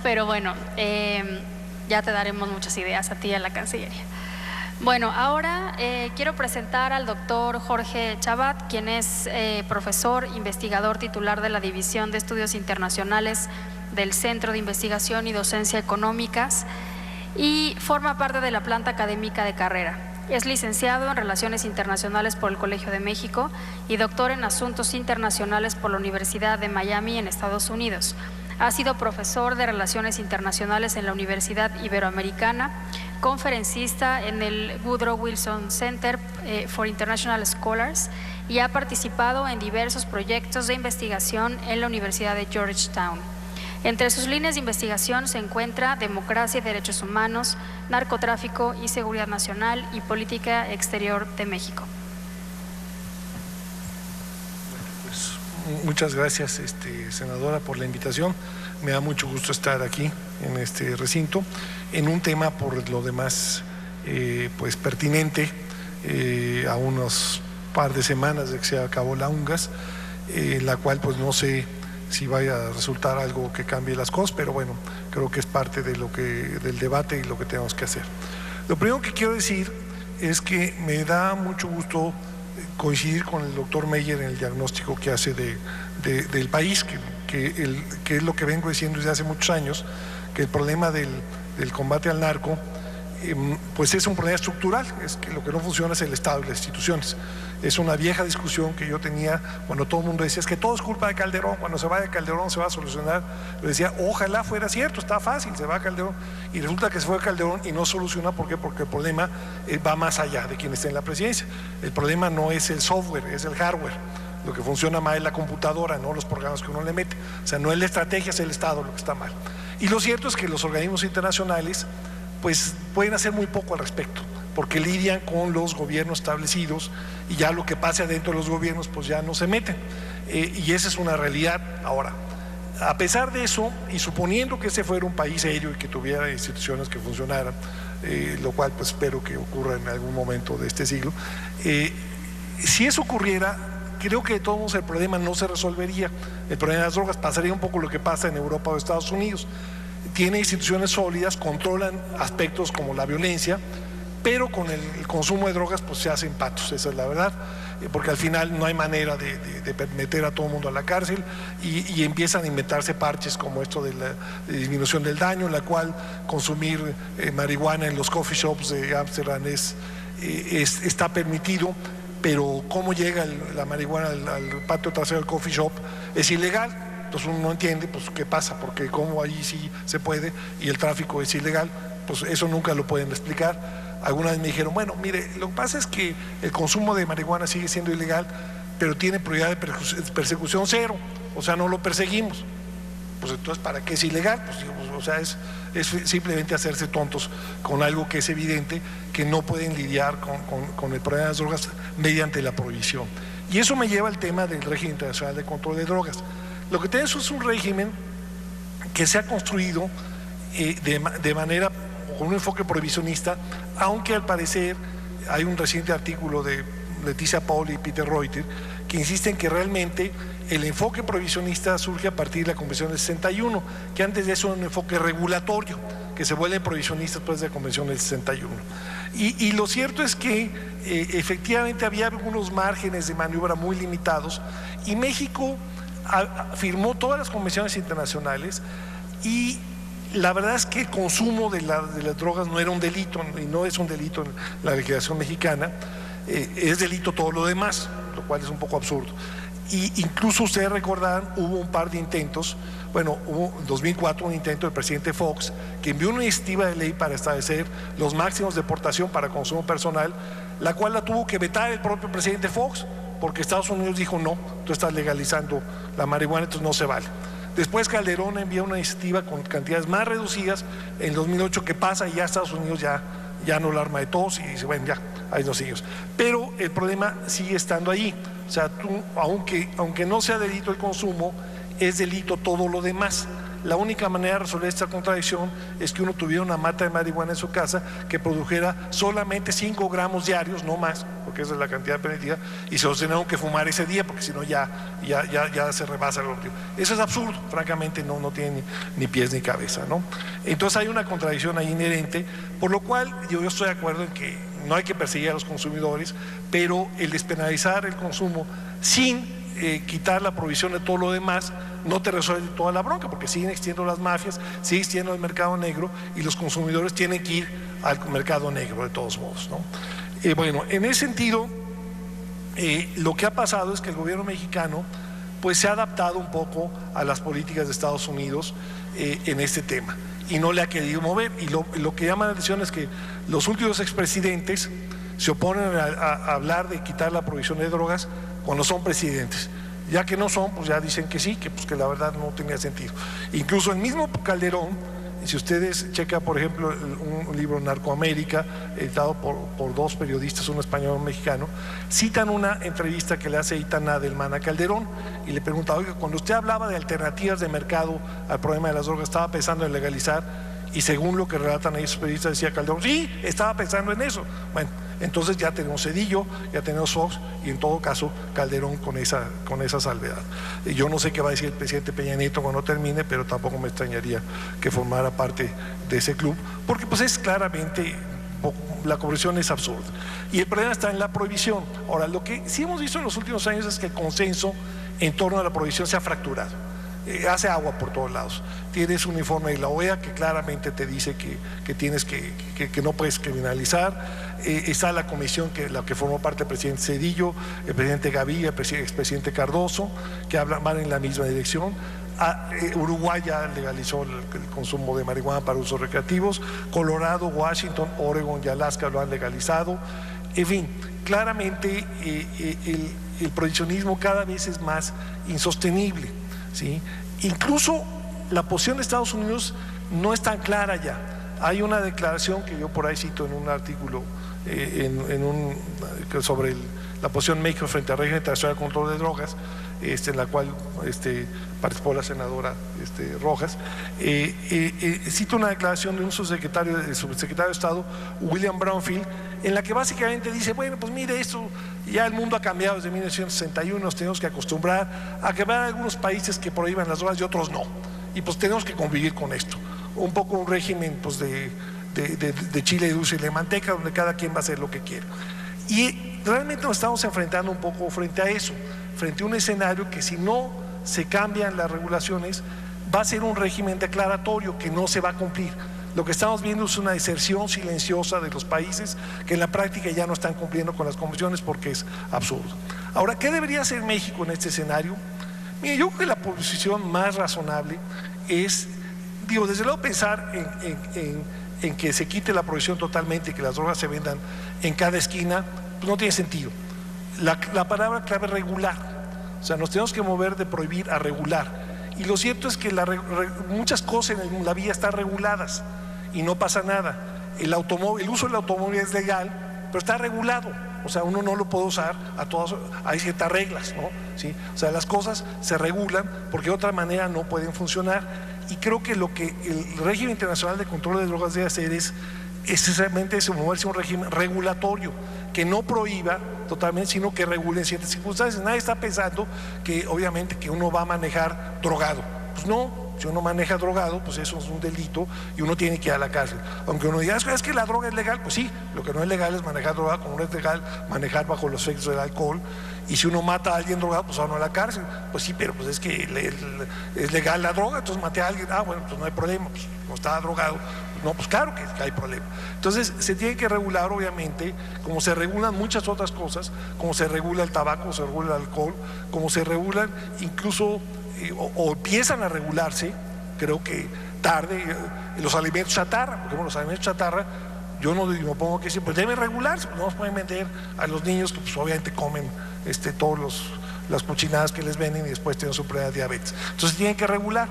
pero bueno, ya te daremos muchas ideas a ti y a la Cancillería. Bueno, ahora quiero presentar al doctor Jorge Chabat, quien es profesor, investigador titular de la División de Estudios Internacionales del Centro de Investigación y Docencia Económicas y forma parte de la planta académica de carrera. Es licenciado en Relaciones Internacionales por el Colegio de México y doctor en Asuntos Internacionales por la Universidad de Miami en Estados Unidos. Ha sido profesor de Relaciones Internacionales en la Universidad Iberoamericana, conferencista en el Woodrow Wilson Center for International Scholars y ha participado en diversos proyectos de investigación en la Universidad de Georgetown. Entre sus líneas de investigación se encuentra democracia y derechos humanos, narcotráfico y seguridad nacional y política exterior de México. Pues, muchas gracias, senadora, por la invitación. Me da mucho gusto estar aquí en este recinto, en un tema por lo demás pues pertinente, a unos par de semanas de que se acabó la UNGAS, la cual pues no sé si vaya a resultar algo que cambie las cosas, pero bueno, creo que es parte de del debate y lo que tenemos que hacer. Lo primero que quiero decir es que me da mucho gusto coincidir con el doctor Meyer en el diagnóstico que hace del país, que es lo que vengo diciendo desde hace muchos años, que el problema del combate al narco pues es un problema estructural, es que lo que no funciona es el Estado y las instituciones. Es una vieja discusión que yo tenía cuando todo el mundo decía, es que todo es culpa de Calderón, cuando se vaya Calderón se va a solucionar. Yo decía, ojalá fuera cierto, está fácil, se va a Calderón, y resulta que se fue a Calderón y no soluciona. ¿Por qué? Porque el problema va más allá de quien esté en la presidencia. El problema no es el software, es el hardware. Lo que funciona mal es la computadora, no los programas que uno le mete. O sea, no es la estrategia, es el Estado lo que está mal. Y lo cierto es que los organismos internacionales pues pueden hacer muy poco al respecto, porque lidian con los gobiernos establecidos y ya lo que pase adentro de los gobiernos pues ya no se meten, y esa es una realidad. Ahora, a pesar de eso, y suponiendo que ese fuera un país serio y que tuviera instituciones que funcionaran, lo cual pues espero que ocurra en algún momento de este siglo, si eso ocurriera, creo que de todos modos el problema no se resolvería. El problema de las drogas pasaría un poco lo que pasa en Europa o Estados Unidos. Tiene instituciones sólidas, controlan aspectos como la violencia, pero con el consumo de drogas pues se hacen patos, esa es la verdad, porque al final no hay manera de meter a todo el mundo a la cárcel, y empiezan a inventarse parches como esto de la disminución del daño, en la cual consumir marihuana en los coffee shops de Ámsterdam está permitido, pero cómo llega la marihuana al patio trasero del coffee shop es ilegal. Entonces uno no entiende pues qué pasa, porque como allí sí se puede y el tráfico es ilegal, pues eso nunca lo pueden explicar. Alguna vez me dijeron, bueno, mire, lo que pasa es que el consumo de marihuana sigue siendo ilegal, pero tiene prioridad de persecución cero, o sea, no lo perseguimos. Pues entonces, ¿para qué es ilegal? Pues, o sea, es simplemente hacerse tontos con algo que es evidente que no pueden lidiar con el problema de las drogas mediante la prohibición. Y eso me lleva al tema del régimen internacional de control de drogas. Lo que tenemos es un régimen que se ha construido de manera, con un enfoque prohibicionista, aunque al parecer hay un reciente artículo de Leticia Pauli y Peter Reuter que insisten que realmente el enfoque prohibicionista surge a partir de la Convención del 61, que antes de eso era un enfoque regulatorio, que se vuelve prohibicionista después de la Convención del 61. Y lo cierto es que efectivamente había algunos márgenes de maniobra muy limitados, y México firmó todas las convenciones internacionales, y la verdad es que el consumo de las drogas no era un delito, y no es un delito en la legislación mexicana. Es delito todo lo demás, lo cual es un poco absurdo. Y incluso ustedes recordarán, hubo un par de intentos, bueno, hubo en 2004 un intento del presidente Fox, que envió una iniciativa de ley para establecer los máximos de portación para consumo personal, la cual la tuvo que vetar el propio presidente Fox, porque Estados Unidos dijo no, tú estás legalizando la marihuana, entonces no se vale. Después Calderón envía una iniciativa con cantidades más reducidas en 2008, que pasa y ya Estados Unidos ya no la arma de todos y dice, bueno, ya, ahí nos seguimos. Pero el problema sigue estando ahí. O sea, aunque no sea delito el consumo, es delito todo lo demás. La única manera de resolver esta contradicción es que uno tuviera una mata de marihuana en su casa que produjera solamente 5 gramos diarios, no más, porque esa es la cantidad permitida, y se los tenían que fumar ese día, porque si no ya se rebasa el objetivo. Eso es absurdo, francamente no tiene ni pies ni cabeza, ¿no? Entonces hay una contradicción ahí inherente, por lo cual yo estoy de acuerdo en que no hay que perseguir a los consumidores, pero el despenalizar el consumo sin quitar la prohibición de todo lo demás no te resuelve toda la bronca, porque siguen existiendo las mafias, sigue existiendo el mercado negro y los consumidores tienen que ir al mercado negro de todos modos, ¿no? Bueno, en ese sentido, lo que ha pasado es que el gobierno mexicano pues se ha adaptado un poco a las políticas de Estados Unidos en este tema y no le ha querido mover, y lo que llama la atención es que los últimos expresidentes se oponen a hablar de quitar la prohibición de drogas cuando son presidentes. Ya que no son, pues ya dicen que sí, que la verdad no tenía sentido. Incluso el mismo Calderón, si ustedes checan, por ejemplo, un libro Narcoamérica, editado por dos periodistas, un español y un mexicano, citan una entrevista que le hace Itán Adelman a Calderón y le pregunta: oiga, cuando usted hablaba de alternativas de mercado al problema de las drogas, ¿estaba pensando en legalizar? Y según lo que relatan esos periodistas, decía Calderón: sí, estaba pensando en eso. Bueno, entonces ya tenemos Zedillo, ya tenemos Fox, y en todo caso Calderón con esa salvedad. Yo no sé qué va a decir el presidente Peña Nieto cuando termine, pero tampoco me extrañaría que formara parte de ese club, porque pues es claramente, la corrupción es absurda. Y el problema está en la prohibición. Ahora, lo que sí hemos visto en los últimos años es que el consenso en torno a la prohibición se ha fracturado. Hace agua por todos lados. Tienes un informe de la OEA que claramente te dice que tienes que no puedes criminalizar. Está la comisión la que formó parte el presidente Zedillo, el presidente Gaviria, el expresidente Cardoso, que van en la misma dirección. Uruguay ya legalizó el consumo de marihuana para usos recreativos. Colorado, Washington, Oregon y Alaska lo han legalizado. En fin, claramente el prohibicionismo cada vez es más insostenible, ¿sí? Incluso la posición de Estados Unidos no es tan clara ya. Hay una declaración que yo por ahí cito en un artículo sobre la posición México frente al régimen internacional de control de drogas, en la cual participó la senadora Rojas. Cito una declaración de un subsecretario de Estado, William Brownfield, en la que básicamente dice: bueno, pues mire, esto ya el mundo ha cambiado desde 1961, nos tenemos que acostumbrar a que habrá algunos países que prohíban las drogas y otros no, y pues tenemos que convivir con esto. Un poco un régimen pues de chile dulce y de manteca, donde cada quien va a hacer lo que quiera. Y realmente nos estamos enfrentando un poco frente a eso, frente a un escenario que, si no se cambian las regulaciones, va a ser un régimen declaratorio que no se va a cumplir. Lo que estamos viendo es una deserción silenciosa de los países que en la práctica ya no están cumpliendo con las convenciones, porque es absurdo. Ahora, ¿qué debería hacer México en este escenario? Mire, yo creo que la posición más razonable es, desde luego, pensar en que se quite la prohibición totalmente y que las drogas se vendan en cada esquina, pues no tiene sentido. La palabra clave es regular. O sea, nos tenemos que mover de prohibir a regular. Y lo cierto es que muchas cosas en la vía están reguladas y no pasa nada. El uso del automóvil es legal, pero está regulado. O sea, uno no lo puede usar hay ciertas reglas, ¿no? ¿Sí? O sea, las cosas se regulan porque de otra manera no pueden funcionar. Y creo que lo que el régimen internacional de control de drogas debe hacer es precisamente moverse a un régimen regulatorio que no prohíba totalmente, sino que regule en ciertas circunstancias. Nadie está pensando que obviamente que uno va a manejar drogado. Pues no, si uno maneja drogado, pues eso es un delito y uno tiene que ir a la cárcel. Aunque uno diga: es que la droga es legal, pues sí, lo que no es legal es manejar drogado, como no es legal manejar bajo los efectos del alcohol. Y si uno mata a alguien drogado, pues no a la cárcel. Pues sí, pero pues es que es legal la droga, entonces maté a alguien, bueno, pues no hay problema, pues no estaba drogado. No, pues claro que hay problema. Entonces se tiene que regular, obviamente, como se regulan muchas otras cosas, como se regula el tabaco, como se regula el alcohol, como se regulan incluso, o empiezan a regularse, creo que tarde, los alimentos chatarra. Por ejemplo, los alimentos chatarra, yo no pongo que decir, pues deben regularse, pues no nos pueden vender a los niños que pues obviamente comen todas las cochinadas que les venden y después tienen su prueba de diabetes. Entonces tienen que regular.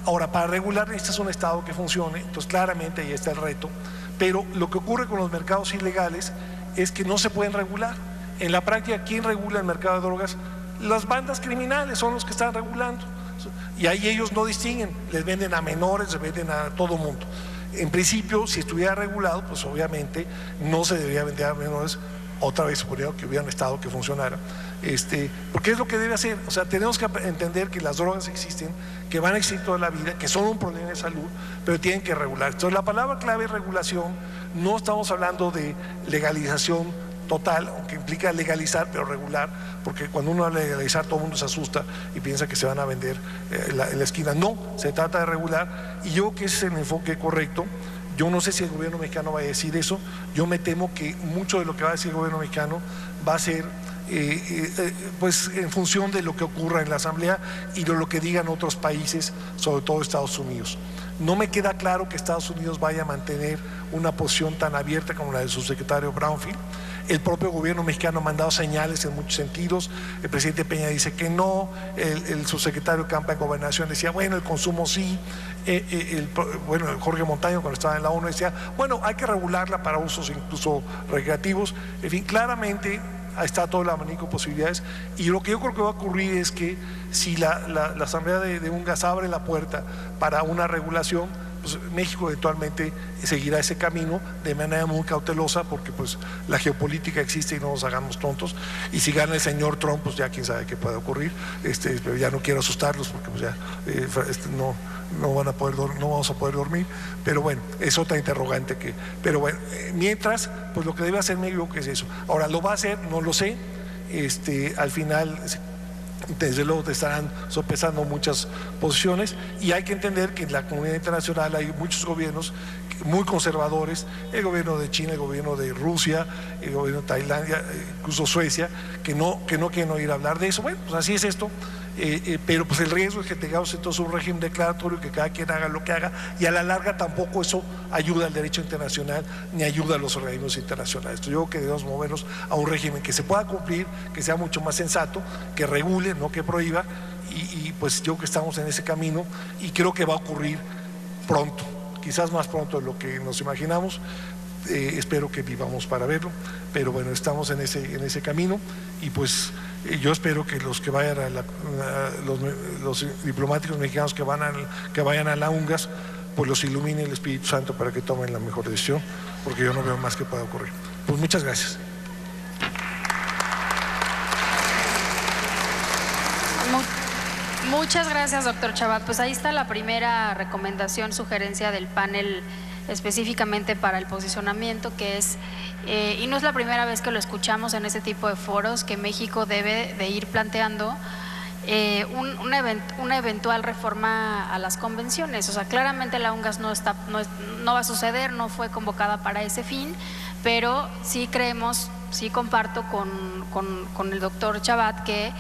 Ahora, para regular necesitas un Estado que funcione, entonces claramente ahí está el reto, pero lo que ocurre con los mercados ilegales es que no se pueden regular. En la práctica, ¿quién regula el mercado de drogas? Las bandas criminales son los que están regulando, y ahí ellos no distinguen, les venden a menores, les venden a todo mundo. En principio, si estuviera regulado, pues obviamente no se debería vender a menores, otra vez suponiendo que hubiera un Estado que funcionara, porque es lo que debe hacer. O sea, tenemos que entender que las drogas existen, que van a existir toda la vida, que son un problema de salud, pero tienen que regular. Entonces la palabra clave es regulación. No estamos hablando de legalización total, aunque implica legalizar, pero regular, porque cuando uno habla de legalizar todo el mundo se asusta y piensa que se van a vender en la esquina. No, se trata de regular, y yo creo que ese es el enfoque correcto. Yo no sé si el gobierno mexicano va a decir eso. Yo me temo que mucho de lo que va a decir el gobierno mexicano va a ser pues en función de lo que ocurra en la Asamblea y de lo que digan otros países, sobre todo Estados Unidos. No me queda claro que Estados Unidos vaya a mantener una posición tan abierta como la del subsecretario Brownfield. El propio gobierno mexicano ha mandado señales en muchos sentidos. El presidente Peña dice que no, el subsecretario Campa de Gobernación decía, bueno, el consumo sí, Jorge Montaño cuando estaba en la ONU decía, bueno, hay que regularla para usos incluso recreativos. En fin, claramente está todo el abanico de posibilidades, y lo que yo creo que va a ocurrir es que si la Asamblea de UNGAS abre la puerta para una regulación, pues México eventualmente seguirá ese camino de manera muy cautelosa, porque pues la geopolítica existe y no nos hagamos tontos, y si gana el señor Trump, pues ya quién sabe qué puede ocurrir, pero ya no quiero asustarlos porque pues ya no vamos a poder dormir, pero bueno, es otra interrogante pero bueno, mientras, pues lo que debe hacer México, que es eso. Ahora, ¿lo va a hacer? No lo sé. Al final, desde luego te estarán sopesando muchas posiciones, y hay que entender que en la comunidad internacional hay muchos gobiernos muy conservadores, el gobierno de China, el gobierno de Rusia, el gobierno de Tailandia, incluso Suecia, que no quieren oír hablar de eso. Bueno, pues así es esto. Pero pues el riesgo es que tengamos entonces un régimen declaratorio, que cada quien haga lo que haga, y a la larga tampoco eso ayuda al derecho internacional ni ayuda a los organismos internacionales. Entonces yo creo que debemos movernos a un régimen que se pueda cumplir, que sea mucho más sensato, que regule, no que prohíba, y pues yo creo que estamos en ese camino, y creo que va a ocurrir pronto, quizás más pronto de lo que nos imaginamos. Espero que vivamos para verlo, pero bueno, estamos en ese camino, y pues yo espero que los que vayan los diplomáticos mexicanos que vayan a la UNGAS, pues los ilumine el Espíritu Santo para que tomen la mejor decisión, porque yo no veo más que pueda ocurrir. Pues muchas gracias. Muchas gracias, doctor Chabad. Pues ahí está la primera recomendación, sugerencia del panel específicamente para el posicionamiento, que es, y no es la primera vez que lo escuchamos en este tipo de foros, que México debe de ir planteando una eventual reforma a las convenciones. O sea, claramente la UNGAS no va a suceder, no fue convocada para ese fin, pero sí creemos, sí comparto con el doctor Chabad que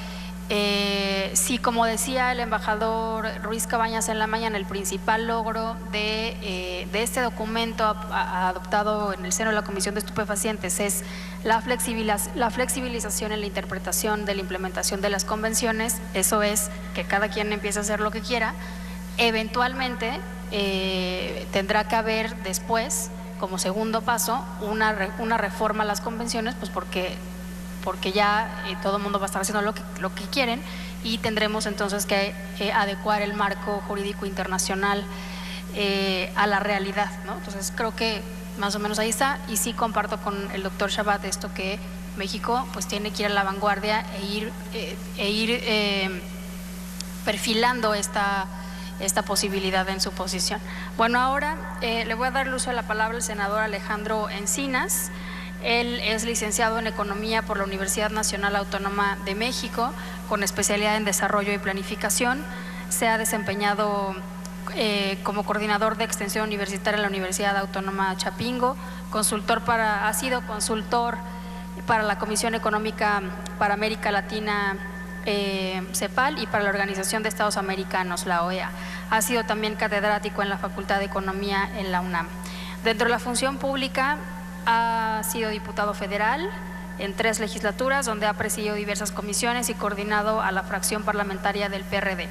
sí, como decía el embajador Ruiz Cabañas en la mañana, el principal logro de este documento adoptado en el seno de la Comisión de Estupefacientes es la flexibilización en la interpretación de la implementación de las convenciones. Eso es, que cada quien empiece a hacer lo que quiera. Eventualmente tendrá que haber después, como segundo paso, una reforma a las convenciones, pues porque ya todo el mundo va a estar haciendo lo que quieren, y tendremos entonces que adecuar el marco jurídico internacional a la realidad, ¿no? Entonces creo que más o menos ahí está, y sí comparto con el doctor Chabad esto, que México pues tiene que ir a la vanguardia e ir perfilando esta posibilidad en su posición. Bueno, ahora le voy a dar el uso de la palabra al senador Alejandro Encinas. Él es licenciado en Economía por la Universidad Nacional Autónoma de México, con especialidad en Desarrollo y Planificación. Se ha desempeñado como coordinador de extensión universitaria en la Universidad Autónoma Chapingo, ha sido consultor para la Comisión Económica para América Latina, CEPAL, y para la Organización de Estados Americanos, la OEA. Ha sido también catedrático en la Facultad de Economía en la UNAM. Dentro de la función pública, ha sido diputado federal en 3 legislaturas, donde ha presidido diversas comisiones y coordinado a la fracción parlamentaria del PRD.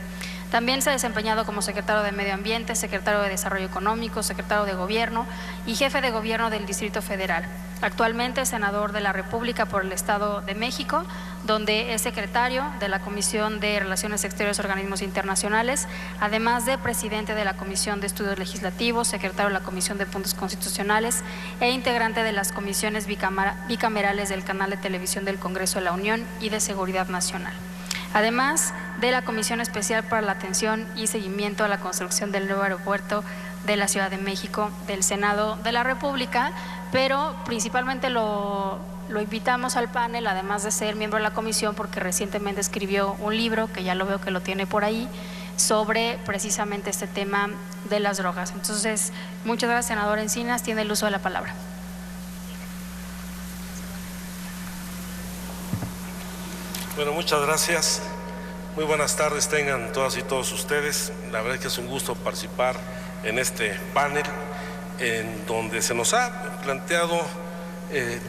También se ha desempeñado como secretario de Medio Ambiente, secretario de Desarrollo Económico, secretario de Gobierno y jefe de Gobierno del Distrito Federal. Actualmente es senador de la República por el Estado de México, donde es secretario de la Comisión de Relaciones Exteriores y Organismos Internacionales, además de presidente de la Comisión de Estudios Legislativos, secretario de la Comisión de Puntos Constitucionales e integrante de las comisiones bicamerales del Canal de Televisión del Congreso de la Unión y de Seguridad Nacional. Además de la Comisión Especial para la Atención y Seguimiento a la Construcción del Nuevo Aeropuerto de la Ciudad de México del Senado de la República, pero principalmente lo invitamos al panel, además de ser miembro de la comisión, porque recientemente escribió un libro, que ya lo veo que lo tiene por ahí, sobre precisamente este tema de las drogas. Entonces, muchas gracias, senador Encinas, tiene el uso de la palabra. Bueno, muchas gracias. Muy buenas tardes tengan todas y todos ustedes. La verdad es que es un gusto participar en este panel en donde se nos ha planteado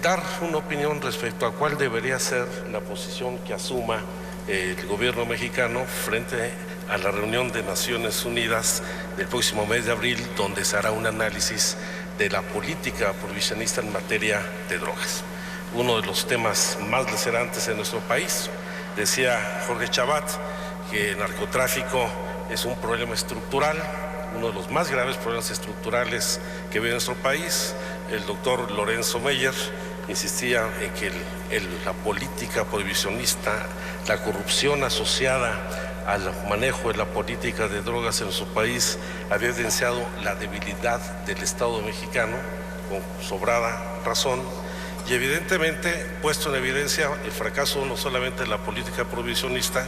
dar una opinión respecto a cuál debería ser la posición que asuma el gobierno mexicano frente a la reunión de Naciones Unidas del próximo mes de abril, donde se hará un análisis de la política prohibicionista en materia de drogas. Uno de los temas más lacerantes en nuestro país. Decía Jorge Chabat que el narcotráfico es un problema estructural, uno de los más graves problemas estructurales que vive nuestro país. El doctor Lorenzo Meyer insistía en que la política prohibicionista, la corrupción asociada al manejo de la política de drogas en nuestro país había evidenciado la debilidad del Estado mexicano, con sobrada razón, y evidentemente puesto en evidencia el fracaso no solamente de la política prohibicionista,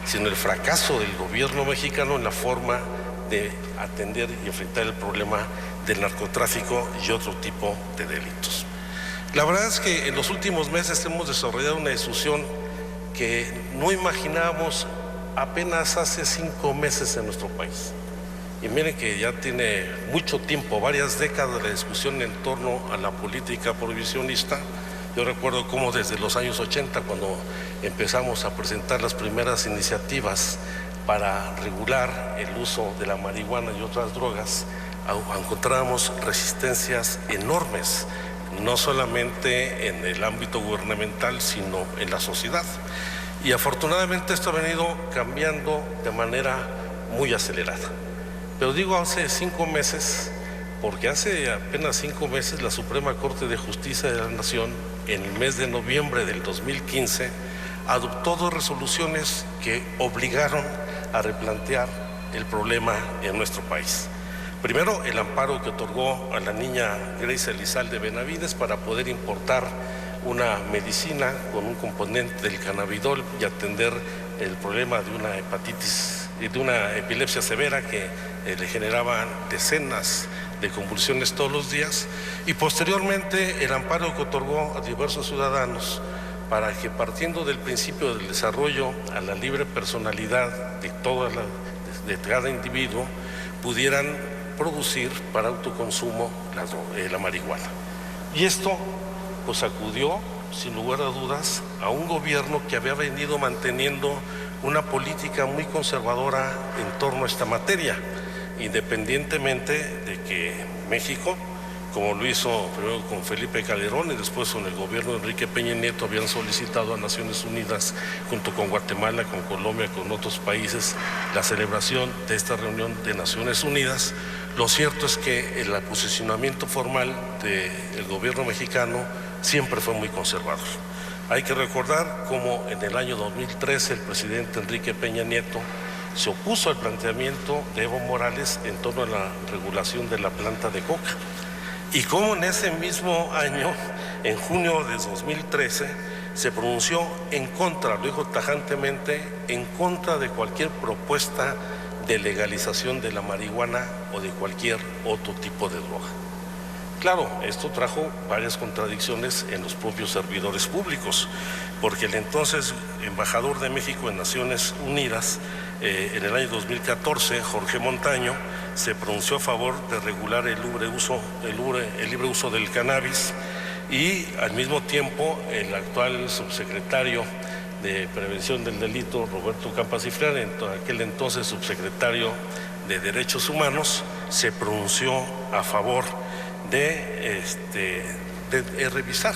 sino el fracaso del gobierno mexicano en la forma de atender y enfrentar el problema del narcotráfico y otro tipo de delitos. La verdad es que en los últimos meses hemos desarrollado una discusión que no imaginábamos apenas hace 5 meses en nuestro país. Y miren que ya tiene mucho tiempo, varias décadas, la discusión en torno a la política prohibicionista. Yo recuerdo cómo desde los años 80, cuando empezamos a presentar las primeras iniciativas para regular el uso de la marihuana y otras drogas, encontrábamos resistencias enormes, no solamente en el ámbito gubernamental, sino en la sociedad. Y afortunadamente esto ha venido cambiando de manera muy acelerada. Pero digo hace 5 meses, porque hace apenas 5 meses la Suprema Corte de Justicia de la Nación, en el mes de noviembre del 2015, adoptó 2 resoluciones que obligaron a replantear el problema en nuestro país. Primero, el amparo que otorgó a la niña Grace Elizalde Benavides para poder importar una medicina con un componente del cannabidol y atender el problema de una hepatitis y de una epilepsia severa que le generaba decenas de convulsiones todos los días, y posteriormente el amparo que otorgó a diversos ciudadanos para que, partiendo del principio del desarrollo a la libre personalidad de cada individuo, pudieran producir para autoconsumo la marihuana. Y esto pues acudió, sin lugar a dudas, a un gobierno que había venido manteniendo una política muy conservadora en torno a esta materia, independientemente de que México, como lo hizo primero con Felipe Calderón y después con el gobierno de Enrique Peña Nieto, habían solicitado a Naciones Unidas, junto con Guatemala, con Colombia, con otros países, la celebración de esta reunión de Naciones Unidas. Lo cierto es que el posicionamiento formal del gobierno mexicano siempre fue muy conservador. Hay que recordar cómo en el año 2013 el presidente Enrique Peña Nieto se opuso al planteamiento de Evo Morales en torno a la regulación de la planta de coca. Y cómo en ese mismo año, en junio de 2013, se pronunció en contra, lo dijo tajantemente, en contra de cualquier propuesta de legalización de la marihuana o de cualquier otro tipo de droga. Claro, esto trajo varias contradicciones en los propios servidores públicos, porque el entonces embajador de México en Naciones Unidas, en el año 2014, Jorge Montaño, se pronunció a favor de regular el libre uso del cannabis, y al mismo tiempo el actual subsecretario de Prevención del Delito, Roberto Campas Cifrán, aquel entonces subsecretario de Derechos Humanos, se pronunció a favor de revisar,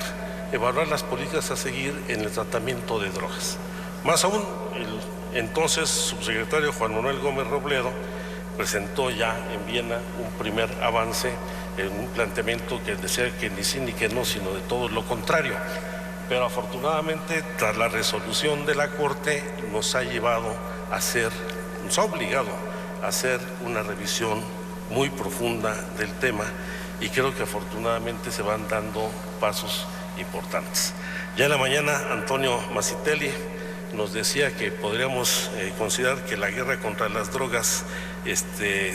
evaluar las políticas a seguir en el tratamiento de drogas. Más aún, el entonces subsecretario Juan Manuel Gómez Robledo presentó ya en Viena un primer avance en un planteamiento que decía que ni sí ni que no, sino de todo lo contrario. Pero afortunadamente, tras la resolución de la Corte, nos ha obligado a hacer una revisión muy profunda del tema, y creo que afortunadamente se van dando pasos importantes. Ya en la mañana Antonio Masitelli nos decía que podríamos considerar que la guerra contra las drogas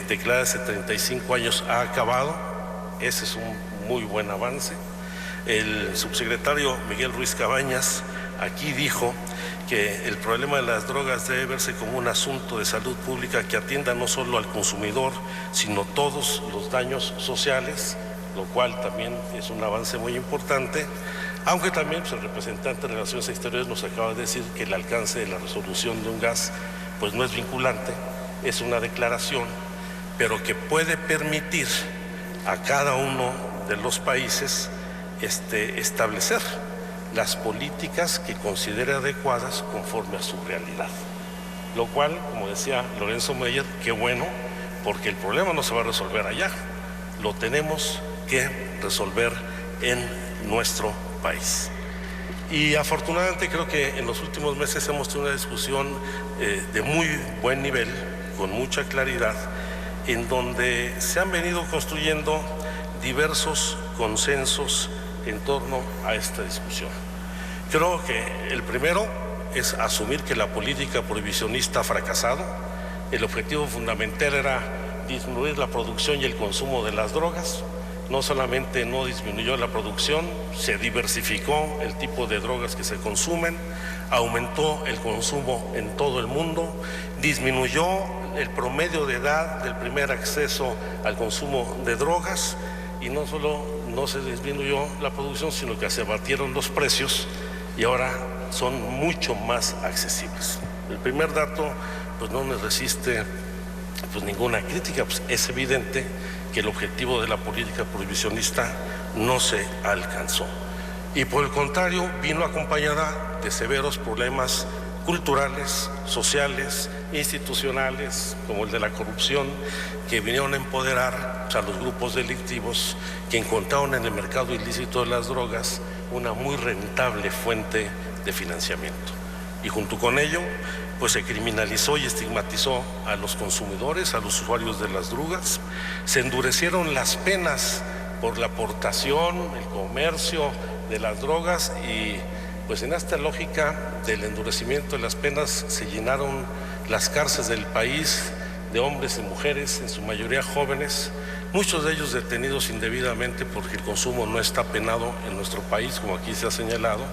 declarada hace 35 años ha acabado. Ese es un muy buen avance. El subsecretario Miguel Ruiz Cabañas aquí dijo que el problema de las drogas debe verse como un asunto de salud pública que atienda no solo al consumidor, sino todos los daños sociales, lo cual también es un avance muy importante, aunque también pues, el representante de Relaciones Exteriores nos acaba de decir que el alcance de la resolución de un gas pues no es vinculante, es una declaración, pero que puede permitir a cada uno de los países establecer las políticas que considere adecuadas conforme a su realidad. Lo cual, como decía Lorenzo Meyer, qué bueno, porque el problema no se va a resolver allá, lo tenemos que resolver en nuestro país. Y afortunadamente creo que en los últimos meses hemos tenido una discusión de muy buen nivel, con mucha claridad, en donde se han venido construyendo diversos consensos en torno a esta discusión. Creo que el primero es asumir que la política prohibicionista ha fracasado. El objetivo fundamental era disminuir la producción y el consumo de las drogas. No solamente no disminuyó la producción, se diversificó el tipo de drogas que se consumen, aumentó el consumo en todo el mundo, disminuyó el promedio de edad del primer acceso al consumo de drogas, y no solo no se disminuyó la producción, sino que se abatieron los precios y ahora son mucho más accesibles. El primer dato pues no nos resiste pues ninguna crítica, pues es evidente que el objetivo de la política prohibicionista no se alcanzó. Y por el contrario, vino acompañada de severos problemas culturales, sociales, institucionales, como el de la corrupción, que vinieron a empoderar a los grupos delictivos que encontraron en el mercado ilícito de las drogas una muy rentable fuente de financiamiento. Y junto con ello, pues se criminalizó y estigmatizó a los consumidores, a los usuarios de las drogas, se endurecieron las penas por la aportación, el comercio de las drogas, y pues en esta lógica del endurecimiento de las penas se llenaron las cárceles del país de hombres y mujeres, en su mayoría jóvenes, muchos de ellos detenidos indebidamente porque el consumo no está penado en nuestro país, como aquí se ha señalado,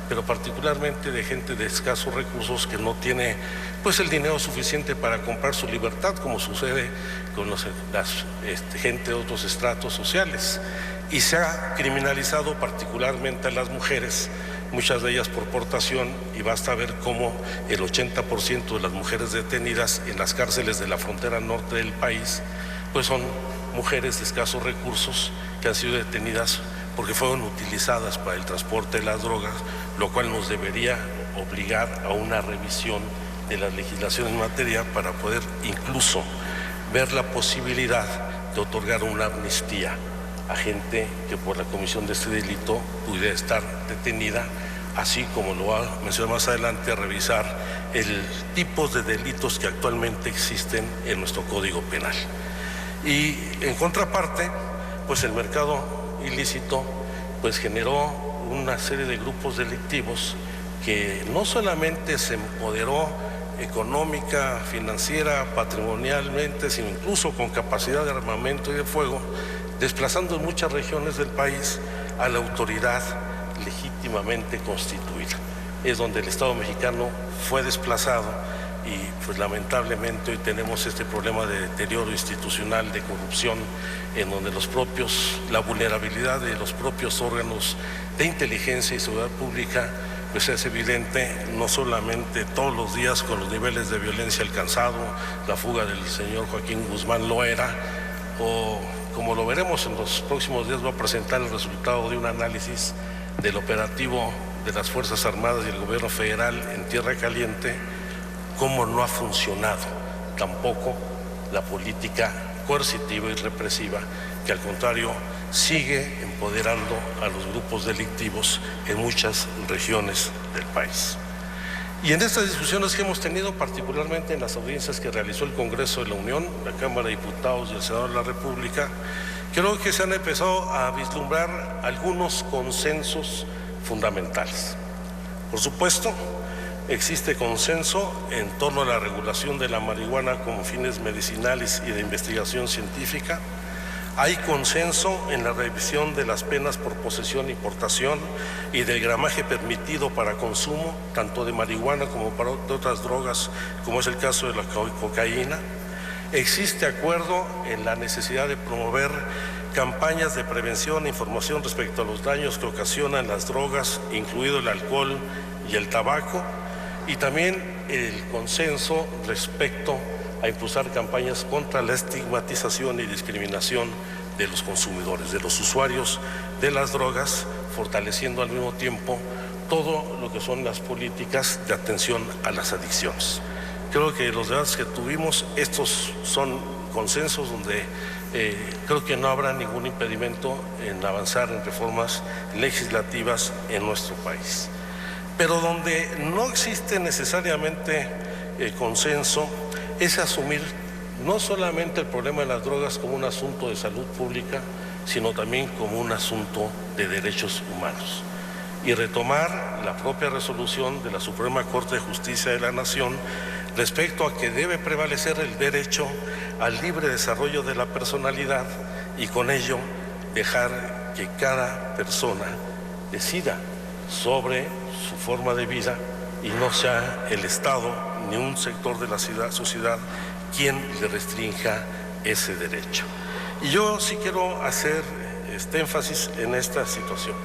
pero particularmente de gente de escasos recursos que no tiene pues el dinero suficiente para comprar su libertad, como sucede con gente de otros estratos sociales. Y se ha criminalizado particularmente a las mujeres, muchas de ellas por portación, y basta ver cómo el 80% de las mujeres detenidas en las cárceles de la frontera norte del país pues son mujeres de escasos recursos que han sido detenidas porque fueron utilizadas para el transporte de las drogas, lo cual nos debería obligar a una revisión de la legislación en materia para poder incluso ver la posibilidad de otorgar una amnistía a gente que por la comisión de este delito pudiera estar detenida, así como lo va a mencionar más adelante, a revisar el tipo de delitos que actualmente existen en nuestro Código Penal. Y en contraparte, pues el mercado ilícito pues generó una serie de grupos delictivos que no solamente se empoderó económica, financiera, patrimonialmente, sino incluso con capacidad de armamento y de fuego, desplazando en muchas regiones del país a la autoridad legítimamente constituida. Es donde el Estado mexicano fue desplazado y pues lamentablemente hoy tenemos este problema de deterioro institucional, de corrupción, en donde la vulnerabilidad de los propios órganos de inteligencia y seguridad pública pues es evidente, no solamente todos los días con los niveles de violencia alcanzado, la fuga del señor Joaquín Guzmán Loera, o como lo veremos en los próximos días, va a presentar el resultado de un análisis del operativo de las Fuerzas Armadas y el Gobierno Federal en Tierra Caliente, cómo no ha funcionado tampoco la política coercitiva y represiva, que al contrario sigue empoderando a los grupos delictivos en muchas regiones del país. Y en estas discusiones que hemos tenido, particularmente en las audiencias que realizó el Congreso de la Unión, la Cámara de Diputados y el Senado de la República, creo que se han empezado a vislumbrar algunos consensos fundamentales. Por supuesto, existe consenso en torno a la regulación de la marihuana con fines medicinales y de investigación científica. Hay consenso en la revisión de las penas por posesión y portación y del gramaje permitido para consumo, tanto de marihuana como de otras drogas, como es el caso de la cocaína. Existe acuerdo en la necesidad de promover campañas de prevención e información respecto a los daños que ocasionan las drogas, incluido el alcohol y el tabaco, y también el consenso respecto a impulsar campañas contra la estigmatización y discriminación de los consumidores, de los usuarios de las drogas, fortaleciendo al mismo tiempo todo lo que son las políticas de atención a las adicciones. Creo que los debates que tuvimos, estos son consensos donde creo que no habrá ningún impedimento en avanzar en reformas legislativas en nuestro país. Pero donde no existe necesariamente consenso es asumir no solamente el problema de las drogas como un asunto de salud pública, sino también como un asunto de derechos humanos. Y retomar la propia resolución de la Suprema Corte de Justicia de la Nación respecto a que debe prevalecer el derecho al libre desarrollo de la personalidad y con ello dejar que cada persona decida sobre su forma de vida y no sea el Estado ni un sector de la sociedad quien le restrinja ese derecho. Y yo sí quiero hacer énfasis en esta situación,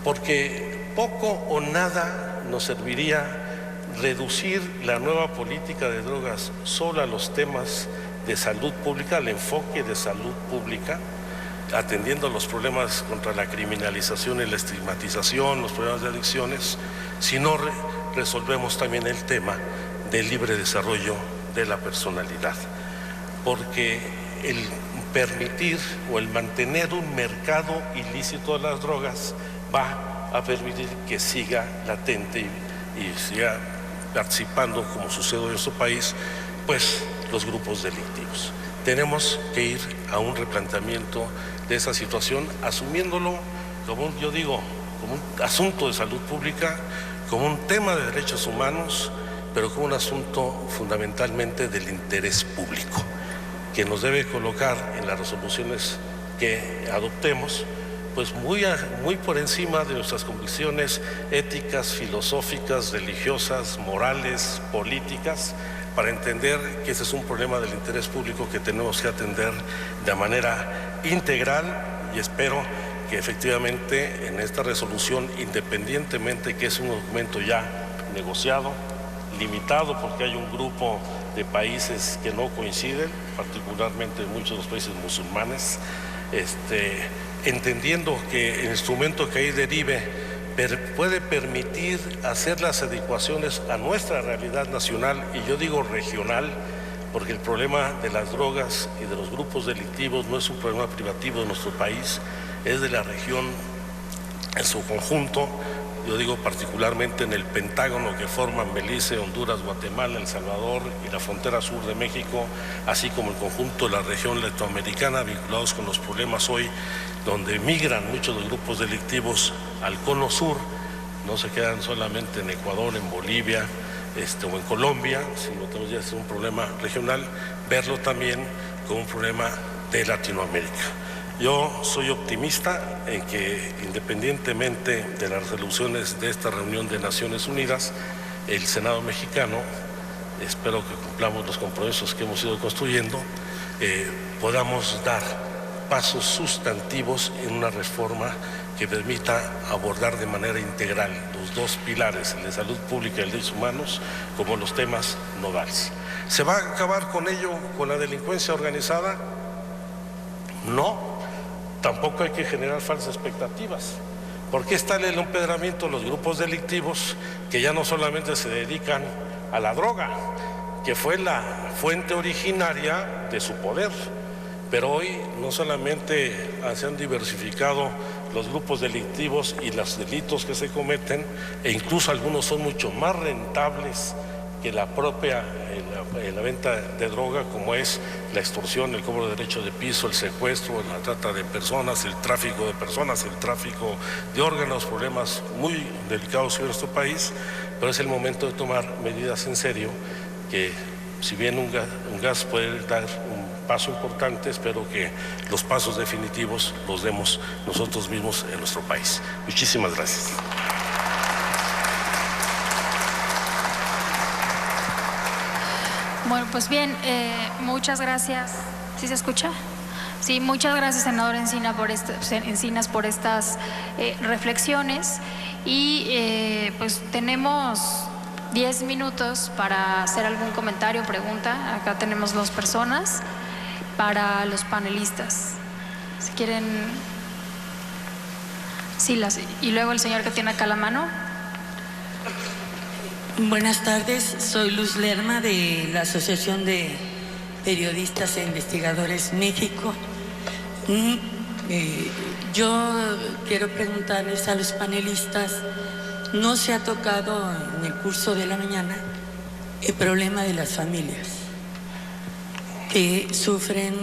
porque poco o nada nos serviría reducir la nueva política de drogas solo a los temas de salud pública, al enfoque de salud pública, atendiendo los problemas contra la criminalización y la estigmatización, los problemas de adicciones, si no resolvemos también el tema del libre desarrollo de la personalidad. Porque el permitir o el mantener un mercado ilícito de las drogas va a permitir que siga latente y siga participando, como sucede en nuestro país, pues los grupos delictivos. Tenemos que ir a un replanteamiento de esa situación, asumiéndolo como como un asunto de salud pública, como un tema de derechos humanos, pero como un asunto fundamentalmente del interés público, que nos debe colocar en las resoluciones que adoptemos, pues muy por encima de nuestras convicciones éticas, filosóficas, religiosas, morales, políticas, para entender que ese es un problema del interés público que tenemos que atender de manera integral, y espero que efectivamente en esta resolución, independientemente que es un documento ya negociado, limitado porque hay un grupo de países que no coinciden, particularmente muchos de los países musulmanes, entendiendo que el instrumento que ahí derive puede permitir hacer las adecuaciones a nuestra realidad nacional, y yo digo regional, porque el problema de las drogas y de los grupos delictivos no es un problema privativo de nuestro país, es de la región en su conjunto. Yo digo particularmente en el pentágono que forman Belice, Honduras, Guatemala, El Salvador y la frontera sur de México, así como el conjunto de la región latinoamericana, vinculados con los problemas hoy, donde migran muchos de los grupos delictivos al cono sur. No se quedan solamente en Ecuador, en Bolivia o en Colombia, sino que ya es un problema regional, verlo también como un problema de Latinoamérica. Yo soy optimista en que, independientemente de las resoluciones de esta reunión de Naciones Unidas, el Senado mexicano, espero que cumplamos los compromisos que hemos ido construyendo, podamos dar pasos sustantivos en una reforma que permita abordar de manera integral los dos pilares, el de salud pública y el de derechos humanos, como los temas nodales. ¿Se va a acabar con ello, con la delincuencia organizada? No, tampoco hay que generar falsas expectativas. Porque está el empedramiento de los grupos delictivos que ya no solamente se dedican a la droga, que fue la fuente originaria de su poder, pero hoy no solamente se han diversificado los grupos delictivos y los delitos que se cometen, e incluso algunos son mucho más rentables que la propia la venta de droga, como es la extorsión, el cobro de derecho de piso, el secuestro, la trata de personas, el tráfico de personas, el tráfico de órganos, problemas muy delicados en nuestro país, pero es el momento de tomar medidas en serio, que si bien un gas puede dar un paso importante, espero que los pasos definitivos los demos nosotros mismos en nuestro país. Muchísimas gracias. Bueno, pues bien, muchas gracias. ¿Sí se escucha? Sí, muchas gracias, senador Encinas, por estas reflexiones. Y pues tenemos 10 minutos para hacer algún comentario o pregunta. Acá tenemos 2 personas para los panelistas. Si quieren... Sí, y luego el señor que tiene acá la mano. Buenas tardes, soy Luz Lerma de la Asociación de Periodistas e Investigadores México. Yo quiero preguntarles a los panelistas, ¿no se ha tocado en el curso de la mañana el problema de las familias que sufren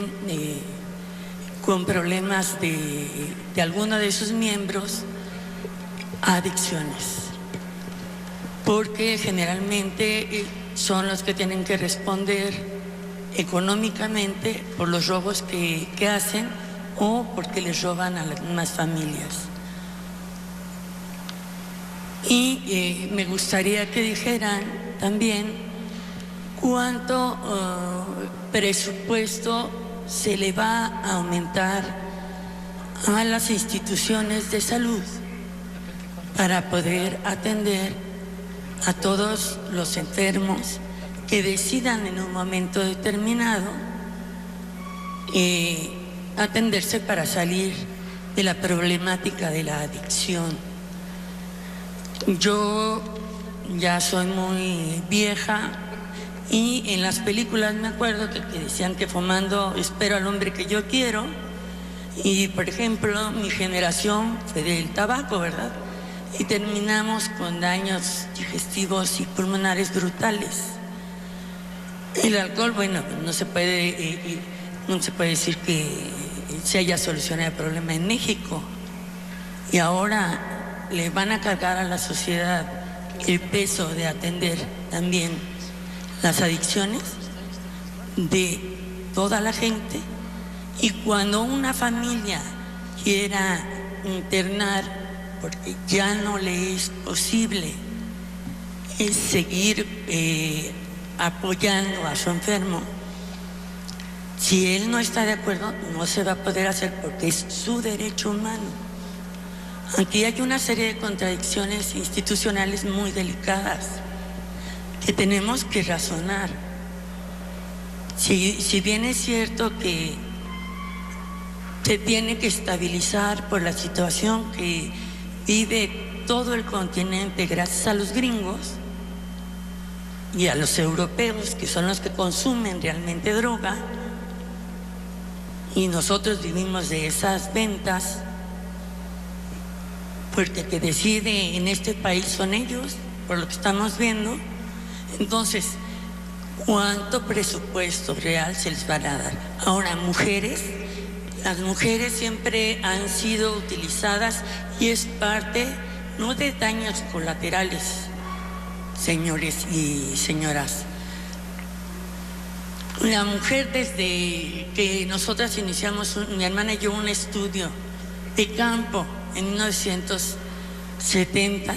con problemas de alguno de sus miembros adicciones? Porque generalmente son los que tienen que responder económicamente por los robos que hacen o porque les roban a las mismas familias. Y me gustaría que dijeran también cuánto presupuesto se le va a aumentar a las instituciones de salud para poder atender a todos los enfermos que decidan en un momento determinado atenderse para salir de la problemática de la adicción. Yo ya soy muy vieja y en las películas me acuerdo que decían que fumando espero al hombre que yo quiero, y por ejemplo mi generación fue del tabaco, ¿verdad? Y terminamos con daños digestivos y pulmonares brutales. El alcohol, bueno, no se puede decir que se haya solucionado el problema en México. Y ahora le van a cargar a la sociedad el peso de atender también las adicciones de toda la gente. Y cuando una familia quiera internar porque ya no le es posible seguir apoyando a su enfermo, si él no está de acuerdo, no se va a poder hacer porque es su derecho humano. Aquí hay una serie de contradicciones institucionales muy delicadas que tenemos que razonar. Si bien es cierto que se tiene que estabilizar por la situación que vive todo el continente gracias a los gringos y a los europeos, que son los que consumen realmente droga, y nosotros vivimos de esas ventas, porque el que decide en este país son ellos, por lo que estamos viendo. Entonces, ¿cuánto presupuesto real se les va a dar? Ahora, mujeres, las mujeres siempre han sido utilizadas y es parte, no de daños colaterales, señores y señoras. La mujer, desde que nosotras iniciamos, mi hermana y yo, un estudio de campo en 1970,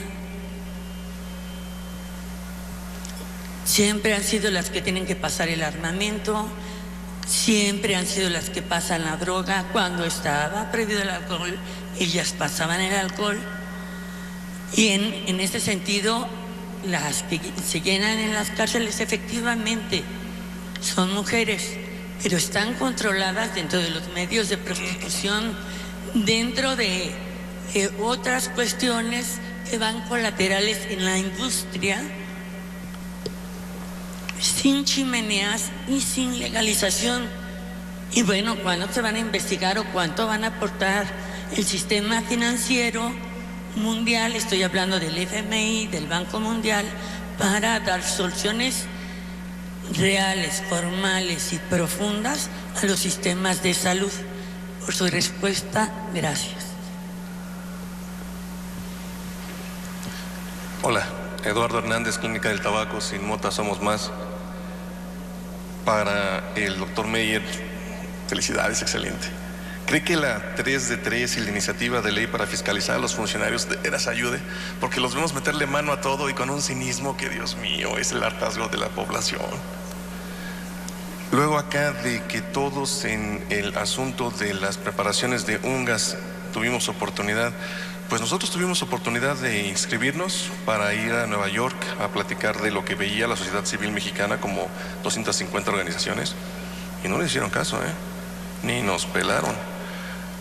siempre han sido las que tienen que pasar el armamento, siempre han sido las que pasan la droga. Cuando estaba prohibido el alcohol, ellas pasaban el alcohol. Y en ese sentido, las que se llenan en las cárceles efectivamente son mujeres, pero están controladas dentro de los medios de prostitución, dentro de otras cuestiones que van colaterales en la industria, sin chimeneas y sin legalización. Y bueno, ¿cuándo se van a investigar o cuánto van a aportar el sistema financiero mundial? Estoy hablando del FMI, del Banco Mundial, para dar soluciones reales, formales y profundas a los sistemas de salud. Por su respuesta, gracias. Hola, Eduardo Hernández, Clínica del Tabaco, Sin Mota Somos Más. Para el doctor Meyer, felicidades, excelente. ¿Cree que la 3 de 3 y la iniciativa de ley para fiscalizar a los funcionarios de veras ayude? Porque los vemos meterle mano a todo y con un cinismo que, Dios mío, es el hartazgo de la población. Luego acá de que todos en el asunto de las preparaciones de UNGAS tuvimos oportunidad, pues nosotros tuvimos oportunidad de inscribirnos para ir a Nueva York a platicar de lo que veía la sociedad civil mexicana, como 250 organizaciones, y no le hicieron caso, ni nos pelaron.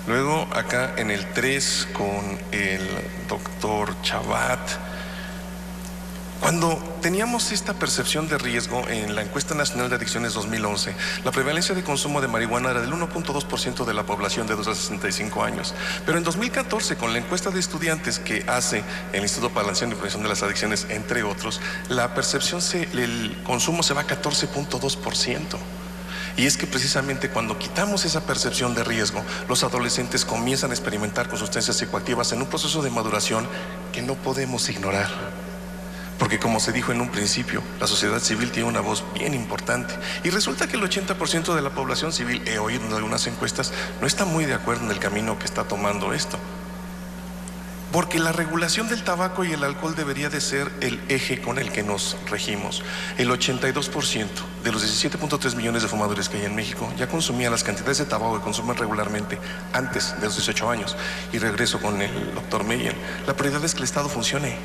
Luego acá en el 3 con el doctor Chabat, cuando teníamos esta percepción de riesgo en la encuesta nacional de adicciones 2011, la prevalencia de consumo de marihuana era del 1.2% de la población de 2 a 65 años. Pero en 2014, con la encuesta de estudiantes que hace el Instituto Palanciano y Prevención de las Adicciones, entre otros, la percepción, el consumo se va a 14.2%. Y es que precisamente cuando quitamos esa percepción de riesgo, los adolescentes comienzan a experimentar con sustancias psicoactivas en un proceso de maduración que no podemos ignorar. Porque como se dijo en un principio, la sociedad civil tiene una voz bien importante. Y resulta que el 80% de la población civil, he oído en algunas encuestas, no está muy de acuerdo en el camino que está tomando esto. Porque la regulación del tabaco y el alcohol debería de ser el eje con el que nos regimos. El 82% de los 17.3 millones de fumadores que hay en México ya consumían las cantidades de tabaco que consumen regularmente antes de los 18 años. Y regreso con el doctor Meyer. La prioridad es que el Estado funcione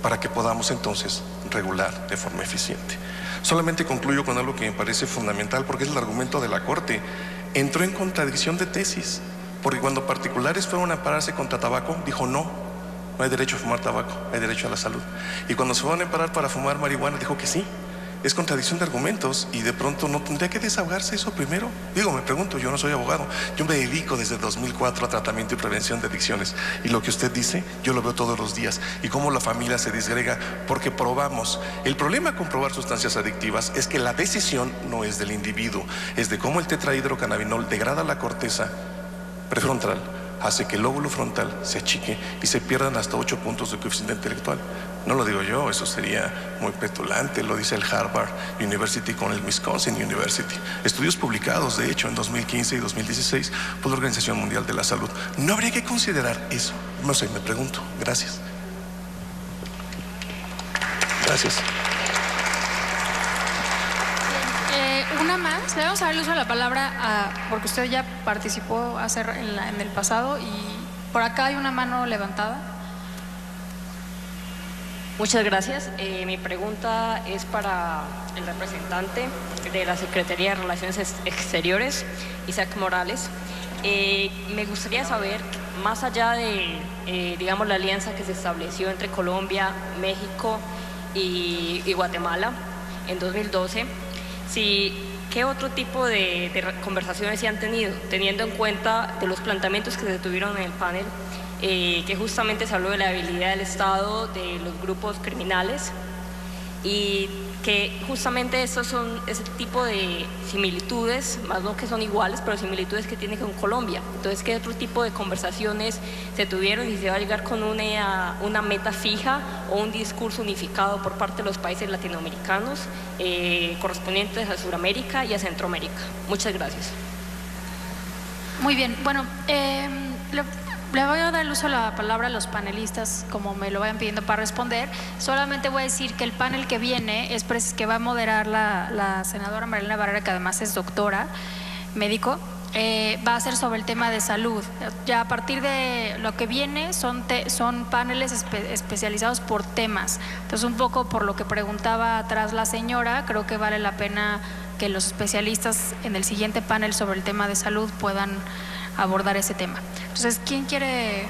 para que podamos entonces regular de forma eficiente. Solamente concluyo con algo que me parece fundamental, porque es el argumento de la Corte. Entró en contradicción de tesis, porque cuando particulares fueron a ampararse contra tabaco, dijo no hay derecho a fumar tabaco, hay derecho a la salud. Y cuando se van a amparar para fumar marihuana, dijo que sí. Es contradicción de argumentos y de pronto no tendría que desahogarse eso primero. Digo, me pregunto, yo no soy abogado, yo me dedico desde 2004 a tratamiento y prevención de adicciones, y lo que usted dice, yo lo veo todos los días, y cómo la familia se disgrega porque probamos. El problema con probar sustancias adictivas es que la decisión no es del individuo, es de cómo el tetrahidrocannabinol degrada la corteza prefrontal, hace que el lóbulo frontal se achique y se pierdan hasta 8 puntos de coeficiente intelectual. No lo digo yo, eso sería muy petulante, lo dice el Harvard University con el Wisconsin University. Estudios publicados, de hecho, en 2015 y 2016 por la Organización Mundial de la Salud. ¿No habría que considerar eso? No sé, me pregunto. Gracias. Gracias. Una más, le vamos a dar el uso de la palabra porque usted ya participó en el pasado y por acá hay una mano levantada. Muchas gracias. Mi pregunta es para el representante de la Secretaría de Relaciones Exteriores, Isaac Morales. Me gustaría saber, más allá de, digamos, la alianza que se estableció entre Colombia, México y Guatemala en 2012, ¿qué otro tipo de conversaciones se han tenido, teniendo en cuenta de los planteamientos que se tuvieron en el panel, que justamente se habló de la habilidad del Estado, de los grupos criminales, y que justamente estos son ese tipo de similitudes, más no que son iguales, pero similitudes que tiene con Colombia? Entonces, ¿qué otro tipo de conversaciones se tuvieron y se va a llegar con una meta fija o un discurso unificado por parte de los países latinoamericanos correspondientes a Sudamérica y a Centroamérica? Muchas gracias. Muy bien, bueno, le voy a dar el uso de la palabra a los panelistas como me lo vayan pidiendo para responder. Solamente voy a decir que el panel que viene que va a moderar la senadora Marilena Barrera, que además es doctora, médico, va a ser sobre el tema de salud. Ya a partir de lo que viene son paneles especializados por temas. Entonces, un poco por lo que preguntaba atrás la señora, creo que vale la pena que los especialistas en el siguiente panel sobre el tema de salud puedan abordar ese tema. Entonces, ¿quién quiere?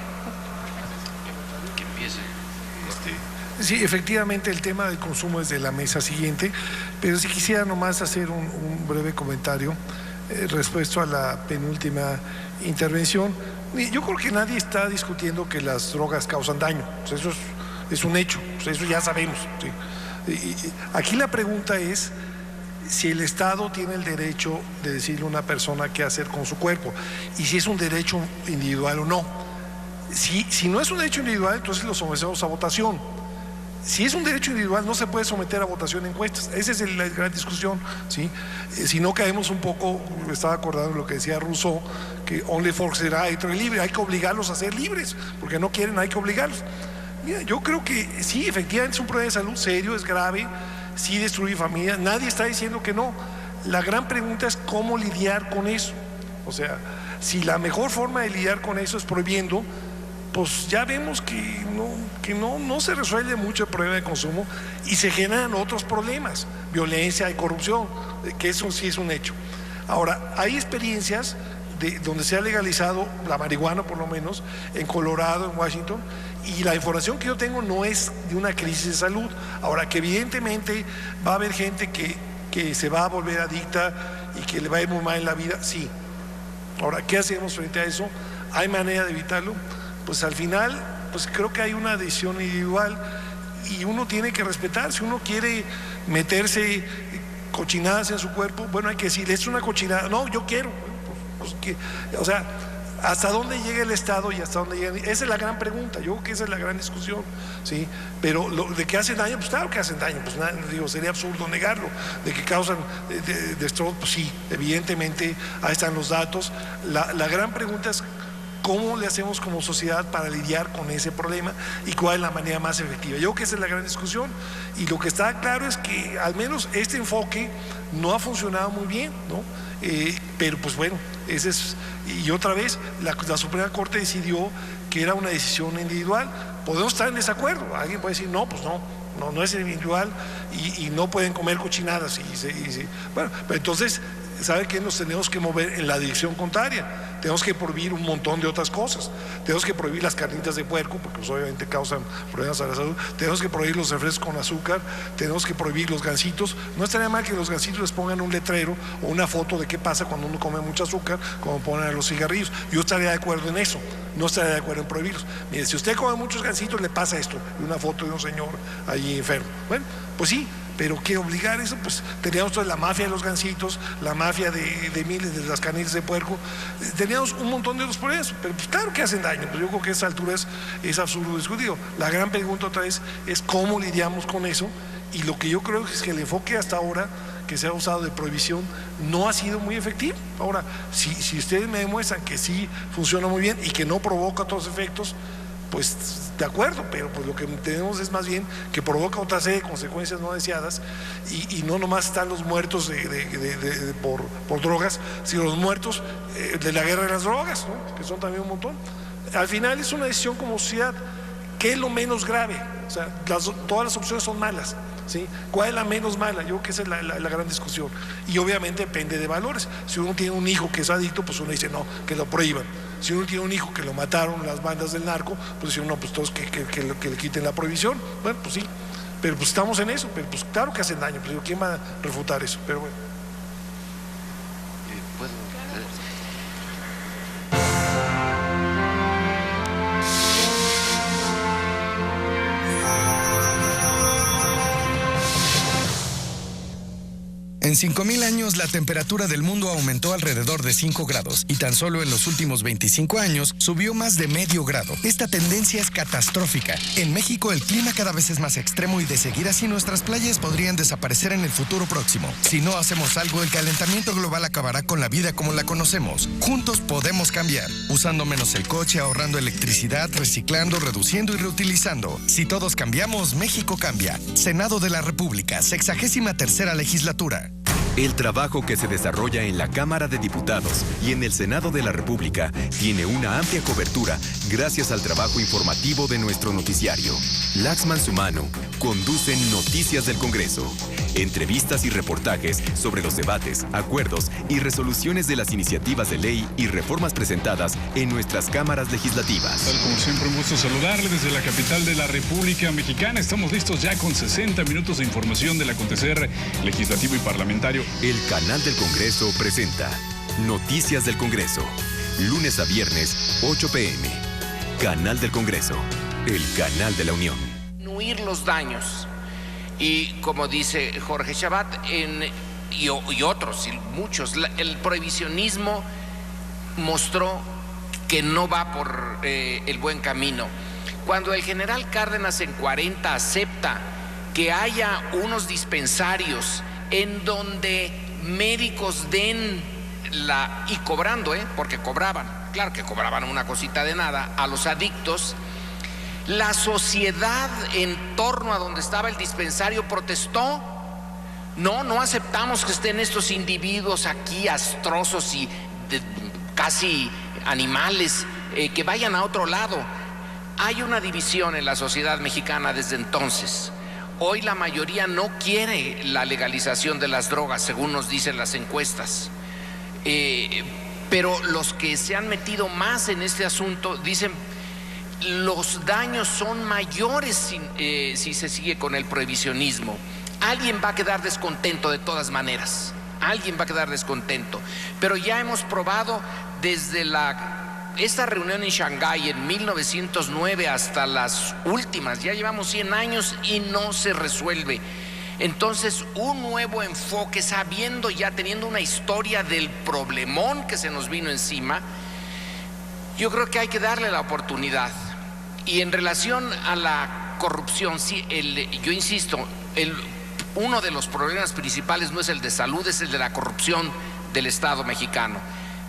Que empiece. Sí, efectivamente el tema del consumo es de la mesa siguiente, pero si quisiera nomás hacer un breve comentario respecto a la penúltima intervención. Yo creo que nadie está discutiendo que las drogas causan daño, pues eso es un hecho, pues eso ya sabemos, ¿sí? Y aquí la pregunta es si el Estado tiene el derecho de decirle a una persona qué hacer con su cuerpo y si es un derecho individual o no. Si no es un derecho individual, entonces lo sometemos a votación. Si es un derecho individual, no se puede someter a votación en encuestas. Esa es la gran discusión, ¿sí? Si no caemos un poco, me estaba acordando de lo que decía Rousseau, que only for será libre, hay que obligarlos a ser libres, porque no quieren, hay que obligarlos. Mira, yo creo que sí, efectivamente es un problema de salud serio, es grave, sí destruye familias, nadie está diciendo que no. La gran pregunta es cómo lidiar con eso. O sea, si la mejor forma de lidiar con eso es prohibiendo, pues ya vemos que no se resuelve mucho el problema de consumo y se generan otros problemas, violencia y corrupción, que eso sí es un hecho. Ahora, hay experiencias donde se ha legalizado la marihuana, por lo menos, en Colorado, en Washington, y la información que yo tengo no es de una crisis de salud. Ahora, que evidentemente va a haber gente que se va a volver adicta y que le va a ir muy mal en la vida, sí. Ahora, ¿qué hacemos frente a eso? ¿Hay manera de evitarlo? Pues al final, pues creo que hay una decisión individual y uno tiene que respetar. Si uno quiere meterse cochinadas en su cuerpo, bueno, hay que decirle, es una cochinada, no, yo quiero, o sea, ¿hasta dónde llega el Estado y hasta dónde llega? Esa es la gran pregunta, yo creo que esa es la gran discusión, ¿sí? Pero de que hacen daño, pues claro que hacen daño, pues digo, sería absurdo negarlo. De que causan destrozos, pues sí, evidentemente, ahí están los datos. La gran pregunta es ¿cómo le hacemos como sociedad para lidiar con ese problema y cuál es la manera más efectiva? Yo creo que esa es la gran discusión y lo que está claro es que al menos este enfoque no ha funcionado muy bien, ¿no? Pero pues bueno, ese es, y otra vez la Suprema Corte decidió que era una decisión individual. Podemos estar en desacuerdo, alguien puede decir no, pues no es individual y no pueden comer cochinadas bueno, pero entonces ¿sabe qué? Nos tenemos que mover en la dirección contraria. Tenemos que prohibir un montón de otras cosas. Tenemos que prohibir las carnitas de puerco, porque pues, obviamente causan problemas a la salud. Tenemos que prohibir los refrescos con azúcar. Tenemos que prohibir los gansitos. No estaría mal que los gansitos les pongan un letrero o una foto de qué pasa cuando uno come mucho azúcar, como ponen a los cigarrillos. Yo estaría de acuerdo en eso. No estaría de acuerdo en prohibirlos. Mire, si usted come muchos gansitos, le pasa esto. Y una foto de un señor ahí enfermo. Bueno, pues sí. Pero ¿qué obligar eso? Pues teníamos toda la mafia de los gansitos, la mafia de miles de las carnitas de puerco, teníamos un montón de otros problemas, pero pues claro que hacen daño, pues yo creo que a esa altura es absurdo discutido. La gran pregunta otra vez es cómo lidiamos con eso, y lo que yo creo es que el enfoque hasta ahora que se ha usado de prohibición no ha sido muy efectivo. Ahora, si ustedes me demuestran que sí funciona muy bien y que no provoca otros efectos, pues de acuerdo, pero pues lo que tenemos es más bien que provoca otra serie de consecuencias no deseadas y no nomás están los muertos por drogas, sino los muertos de la guerra de las drogas, ¿no? Que son también un montón. Al final es una decisión como sociedad. ¿Qué es lo menos grave? O sea, todas las opciones son malas, ¿sí? ¿Cuál es la menos mala? Yo creo que esa es la gran discusión. Y obviamente depende de valores. Si uno tiene un hijo que es adicto, pues uno dice no, que lo prohíban. Si uno tiene un hijo que lo mataron las bandas del narco, pues dice no, pues todos que le quiten la prohibición. Bueno, pues sí, pero pues estamos en eso, pero pues claro que hacen daño, pero ¿quién va a refutar eso? Pero bueno. En 5,000 años, la temperatura del mundo aumentó alrededor de 5 grados y tan solo en los últimos 25 años subió más de medio grado. Esta tendencia es catastrófica. En México, el clima cada vez es más extremo y de seguir así nuestras playas podrían desaparecer en el futuro próximo. Si no hacemos algo, el calentamiento global acabará con la vida como la conocemos. Juntos podemos cambiar, usando menos el coche, ahorrando electricidad, reciclando, reduciendo y reutilizando. Si todos cambiamos, México cambia. Senado de la República, 63ª legislatura. El trabajo que se desarrolla en la Cámara de Diputados y en el Senado de la República tiene una amplia cobertura gracias al trabajo informativo de nuestro noticiario. Laxman Sumano, conducen Noticias del Congreso. Entrevistas y reportajes sobre los debates, acuerdos y resoluciones de las iniciativas de ley y reformas presentadas en nuestras cámaras legislativas. Como siempre, un gusto saludarle desde la capital de la República Mexicana. Estamos listos ya con 60 minutos de información del acontecer legislativo y parlamentario. El canal del Congreso presenta Noticias del Congreso. Lunes a viernes, 8 p.m. Canal del Congreso, el canal de la Unión. Disminuir los daños. Y como dice Jorge Chabat y otros, y muchos, el prohibicionismo mostró que no va por el buen camino. Cuando el general Cárdenas en 40 acepta que haya unos dispensarios en donde médicos den y cobrando, porque cobraban, claro que cobraban una cosita de nada, a los adictos, la sociedad en torno a donde estaba el dispensario protestó. No aceptamos que estén estos individuos aquí astrosos y casi animales, que vayan a otro lado. Hay una división en la sociedad mexicana desde entonces. Hoy la mayoría no quiere la legalización de las drogas, según nos dicen las encuestas. Pero los que se han metido más en este asunto dicen los daños son mayores si se sigue con el prohibicionismo. Alguien va a quedar descontento de todas maneras, alguien va a quedar descontento, pero ya hemos probado desde esta reunión en Shanghái en 1909 hasta las últimas, ya llevamos 100 años y no se resuelve. Entonces, un nuevo enfoque, teniendo una historia del problemón que se nos vino encima, yo creo que hay que darle la oportunidad. Y en relación a la corrupción, sí, yo insisto, uno de los problemas principales no es el de salud, es el de la corrupción del Estado mexicano.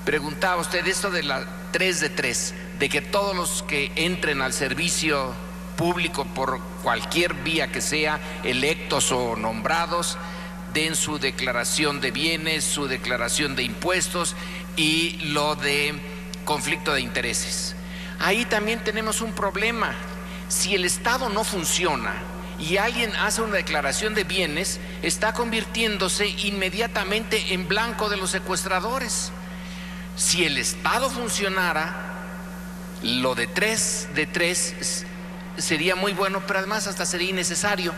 Preguntaba usted esto de la 3 de 3, de que todos los que entren al servicio público por cualquier vía que sea, electos o nombrados, den su declaración de bienes, su declaración de impuestos y lo de conflicto de intereses. Ahí también tenemos un problema. Si el Estado no funciona y alguien hace una declaración de bienes, está convirtiéndose inmediatamente en blanco de los secuestradores. Si el Estado funcionara, lo de 3 de 3 sería muy bueno, pero además hasta sería innecesario,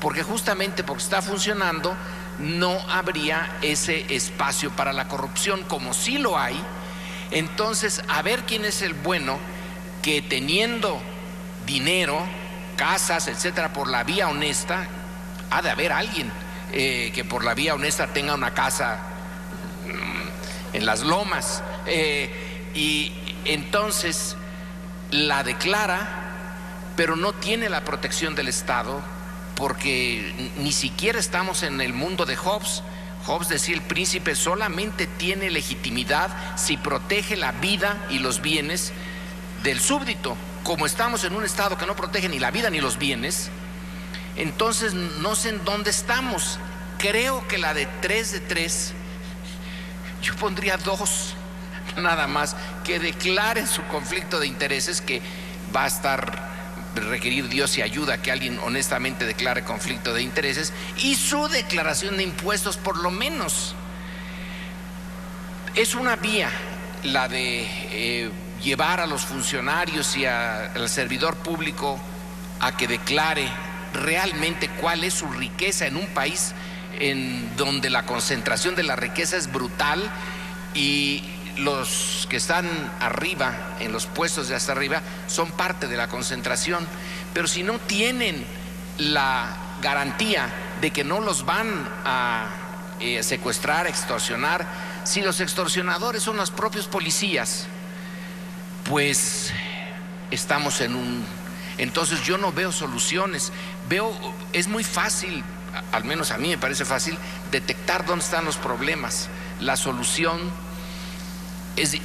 porque justamente porque está funcionando no habría ese espacio para la corrupción, como sí lo hay. Entonces, a ver quién es el bueno que teniendo dinero, casas, etcétera, por la vía honesta, ha de haber alguien que por la vía honesta tenga una casa en las lomas, y entonces la declara, pero no tiene la protección del Estado, porque ni siquiera estamos en el mundo de Hobbes. Hobbes decía: el príncipe solamente tiene legitimidad si protege la vida y los bienes del súbdito. Como estamos en un Estado que no protege ni la vida ni los bienes, entonces no sé en dónde estamos. Creo que la de 3 de 3, yo pondría 2 nada más, que declaren su conflicto de intereses, que va a requerir Dios y ayuda que alguien honestamente declare conflicto de intereses, y su declaración de impuestos, por lo menos. Es una vía la de llevar a los funcionarios y al servidor público a que declare realmente cuál es su riqueza en un país en donde la concentración de la riqueza es brutal, y los que están arriba, en los puestos de hasta arriba, son parte de la concentración. Pero si no tienen la garantía de que no los van a secuestrar, extorsionar, si los extorsionadores son los propios policías, pues estamos entonces yo no veo soluciones. Es muy fácil, al menos a mí me parece fácil, detectar dónde están los problemas. La solución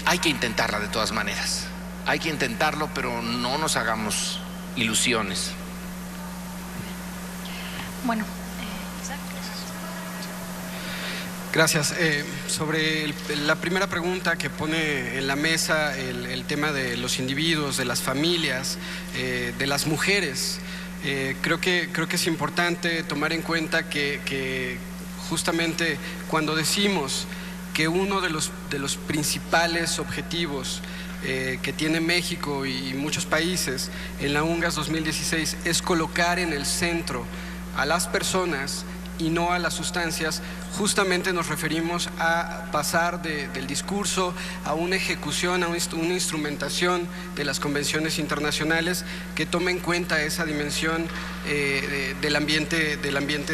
hay que intentarla de todas maneras. Hay que intentarlo, pero no nos hagamos ilusiones. Bueno, gracias. Sobre la primera pregunta que pone en la mesa el tema de los individuos, de las familias, de las mujeres, Creo que es importante tomar en cuenta que justamente cuando decimos que uno de los principales objetivos que tiene México y muchos países en la UNGAS 2016 es colocar en el centro a las personas y no a las sustancias, justamente nos referimos a pasar del discurso a una ejecución, a una instrumentación de las convenciones internacionales que tome en cuenta esa dimensión del ambiente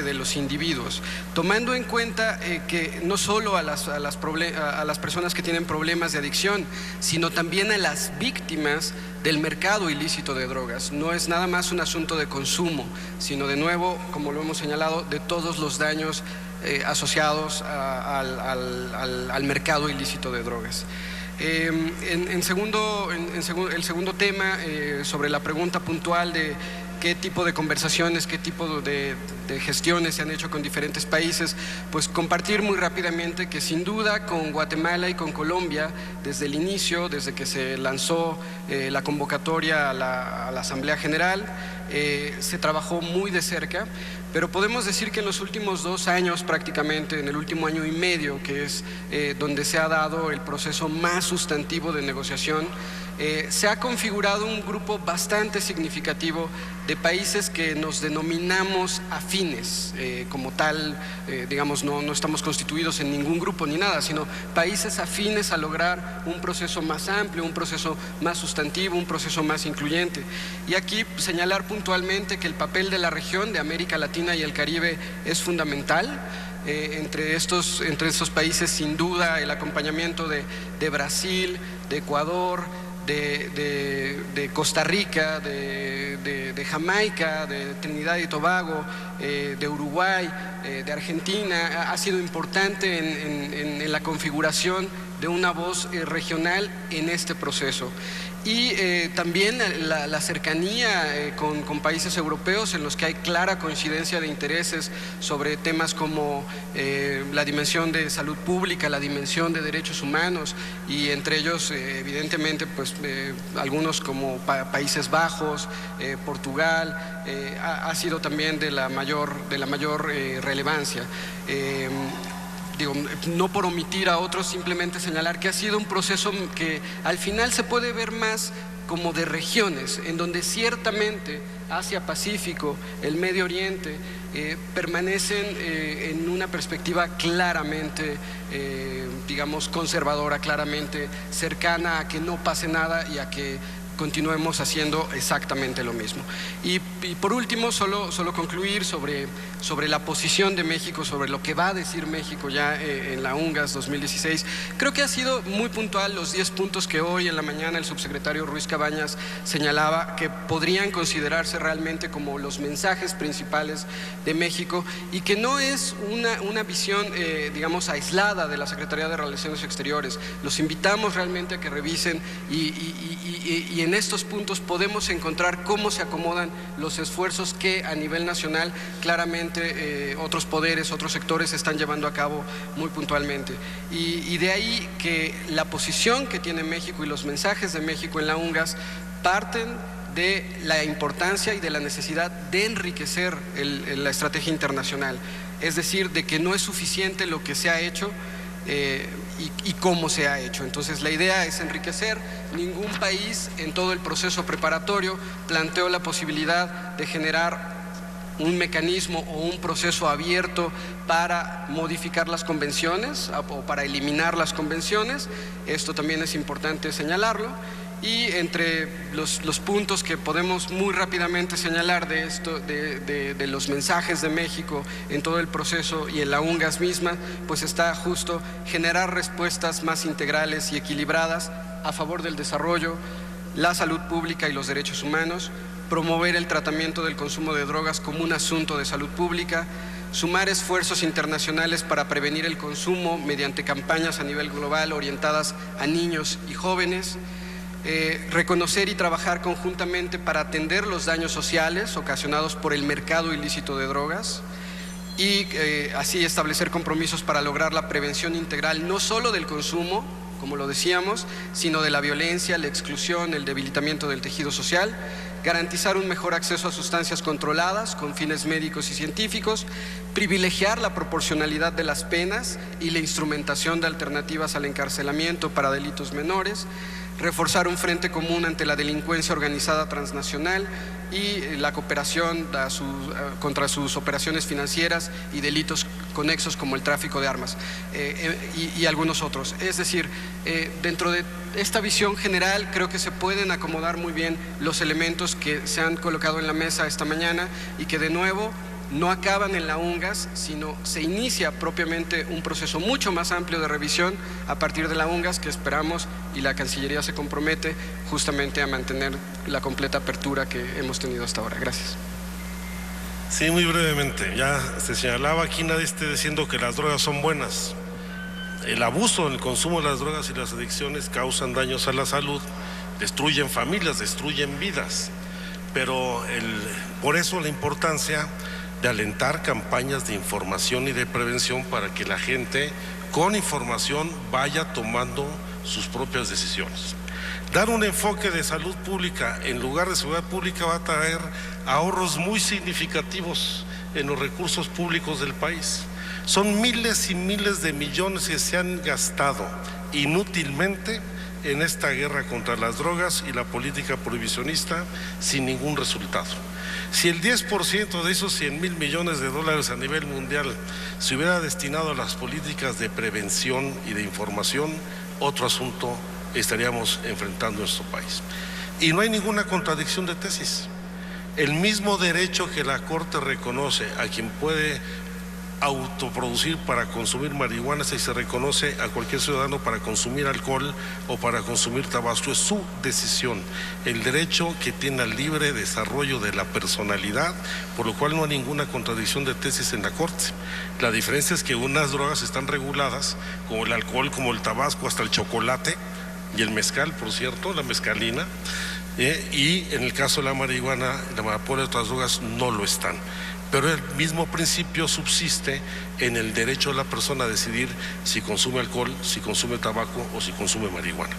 de los individuos, tomando en cuenta que no solo a las personas que tienen problemas de adicción, sino también a las víctimas del mercado ilícito de drogas. No es nada más un asunto de consumo, sino de nuevo, como lo hemos señalado, de todos los daños asociados al mercado ilícito de drogas. El segundo tema, sobre la pregunta puntual de qué tipo de conversaciones, qué tipo de gestiones se han hecho con diferentes países, pues compartir muy rápidamente que sin duda con Guatemala y con Colombia, desde el inicio, desde que se lanzó la convocatoria a la Asamblea General, se trabajó muy de cerca, pero podemos decir que en los últimos 2 años prácticamente, en el último año y medio, que es donde se ha dado el proceso más sustantivo de negociación, se ha configurado un grupo bastante significativo de países que nos denominamos afines, como tal, digamos, no estamos constituidos en ningún grupo ni nada, sino países afines a lograr un proceso más amplio, un proceso más sustantivo, un proceso más incluyente. Y aquí señalar puntualmente que el papel de la región de América Latina y el Caribe es fundamental. Entre estos países, sin duda, el acompañamiento de Brasil, de Ecuador, de Costa Rica, de Jamaica, de Trinidad y Tobago, de Uruguay, de Argentina, ha sido importante en la configuración de una voz regional en este proceso. Y también la cercanía con países europeos en los que hay clara coincidencia de intereses sobre temas como la dimensión de salud pública, la dimensión de derechos humanos, y entre ellos evidentemente pues algunos como Países Bajos, Portugal, ha sido también de la mayor relevancia. Digo, no por omitir a otros, simplemente señalar que ha sido un proceso que al final se puede ver más como de regiones, en donde ciertamente Asia-Pacífico, el Medio Oriente, permanecen en una perspectiva claramente, digamos, conservadora, claramente cercana a que no pase nada y a que continuemos haciendo exactamente lo mismo. Y por último, solo concluir sobre la posición de México, sobre lo que va a decir México ya en la UNGAS 2016. Creo que ha sido muy puntual los 10 puntos que hoy en la mañana el subsecretario Ruiz Cabañas señalaba que podrían considerarse realmente como los mensajes principales de México, y que no es una visión, digamos, aislada de la Secretaría de Relaciones Exteriores. Los invitamos realmente a que revisen y en estos puntos podemos encontrar cómo se acomodan los esfuerzos que a nivel nacional claramente otros poderes, otros sectores están llevando a cabo muy puntualmente. Y de ahí que la posición que tiene México y los mensajes de México en la UNGAS parten de la importancia y de la necesidad de enriquecer la estrategia internacional. Es decir, de que no es suficiente lo que se ha hecho y cómo se ha hecho. Entonces la idea es enriquecer. Ningún país en todo el proceso preparatorio planteó la posibilidad de generar un mecanismo o un proceso abierto para modificar las convenciones o para eliminar las convenciones. Esto también es importante señalarlo. Y entre los puntos que podemos muy rápidamente señalar de esto, de los mensajes de México en todo el proceso y en la UNGAS misma, pues está justo generar respuestas más integrales y equilibradas a favor del desarrollo, la salud pública y los derechos humanos, promover el tratamiento del consumo de drogas como un asunto de salud pública, sumar esfuerzos internacionales para prevenir el consumo mediante campañas a nivel global orientadas a niños y jóvenes, reconocer y trabajar conjuntamente para atender los daños sociales ocasionados por el mercado ilícito de drogas y así establecer compromisos para lograr la prevención integral no solo del consumo, como lo decíamos, sino de la violencia, la exclusión, el debilitamiento del tejido social, garantizar un mejor acceso a sustancias controladas con fines médicos y científicos, privilegiar la proporcionalidad de las penas y la instrumentación de alternativas al encarcelamiento para delitos menores, reforzar un frente común ante la delincuencia organizada transnacional y la cooperación contra sus operaciones financieras y delitos conexos como el tráfico de armas y algunos otros. Es decir, dentro de esta visión general creo que se pueden acomodar muy bien los elementos que se han colocado en la mesa esta mañana y que de nuevo no acaban en la UNGAS, sino se inicia propiamente un proceso mucho más amplio de revisión a partir de la UNGAS, que esperamos y la Cancillería se compromete justamente a mantener la completa apertura que hemos tenido hasta ahora. Gracias. Sí, muy brevemente. Ya se señalaba aquí, nadie esté diciendo que las drogas son buenas. El abuso, el consumo de las drogas y las adicciones causan daños a la salud, destruyen familias, destruyen vidas. Pero por eso la importancia de alentar campañas de información y de prevención para que la gente con información vaya tomando sus propias decisiones. Dar un enfoque de salud pública en lugar de seguridad pública va a traer ahorros muy significativos en los recursos públicos del país. Son miles y miles de millones que se han gastado inútilmente en esta guerra contra las drogas y la política prohibicionista sin ningún resultado. Si el 10% de esos 100,000 millones de dólares a nivel mundial se hubiera destinado a las políticas de prevención y de información, otro asunto estaríamos enfrentando en nuestro país. Y no hay ninguna contradicción de tesis. El mismo derecho que la Corte reconoce a quien puede autoproducir para consumir marihuana, si se reconoce a cualquier ciudadano para consumir alcohol o para consumir tabaco, es su decisión, el derecho que tiene al libre desarrollo de la personalidad, por lo cual no hay ninguna contradicción de tesis en la Corte. La diferencia es que unas drogas están reguladas, como el alcohol, como el tabaco, hasta el chocolate y el mezcal, por cierto, la mezcalina, y en el caso de la marihuana, la amapola y otras drogas no lo están. Pero el mismo principio subsiste en el derecho de la persona a decidir si consume alcohol, si consume tabaco o si consume marihuana.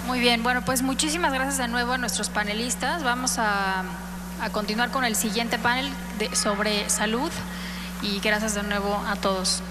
Muy bien, bueno, pues muchísimas gracias de nuevo a nuestros panelistas. Vamos a continuar con el siguiente panel sobre salud y gracias de nuevo a todos.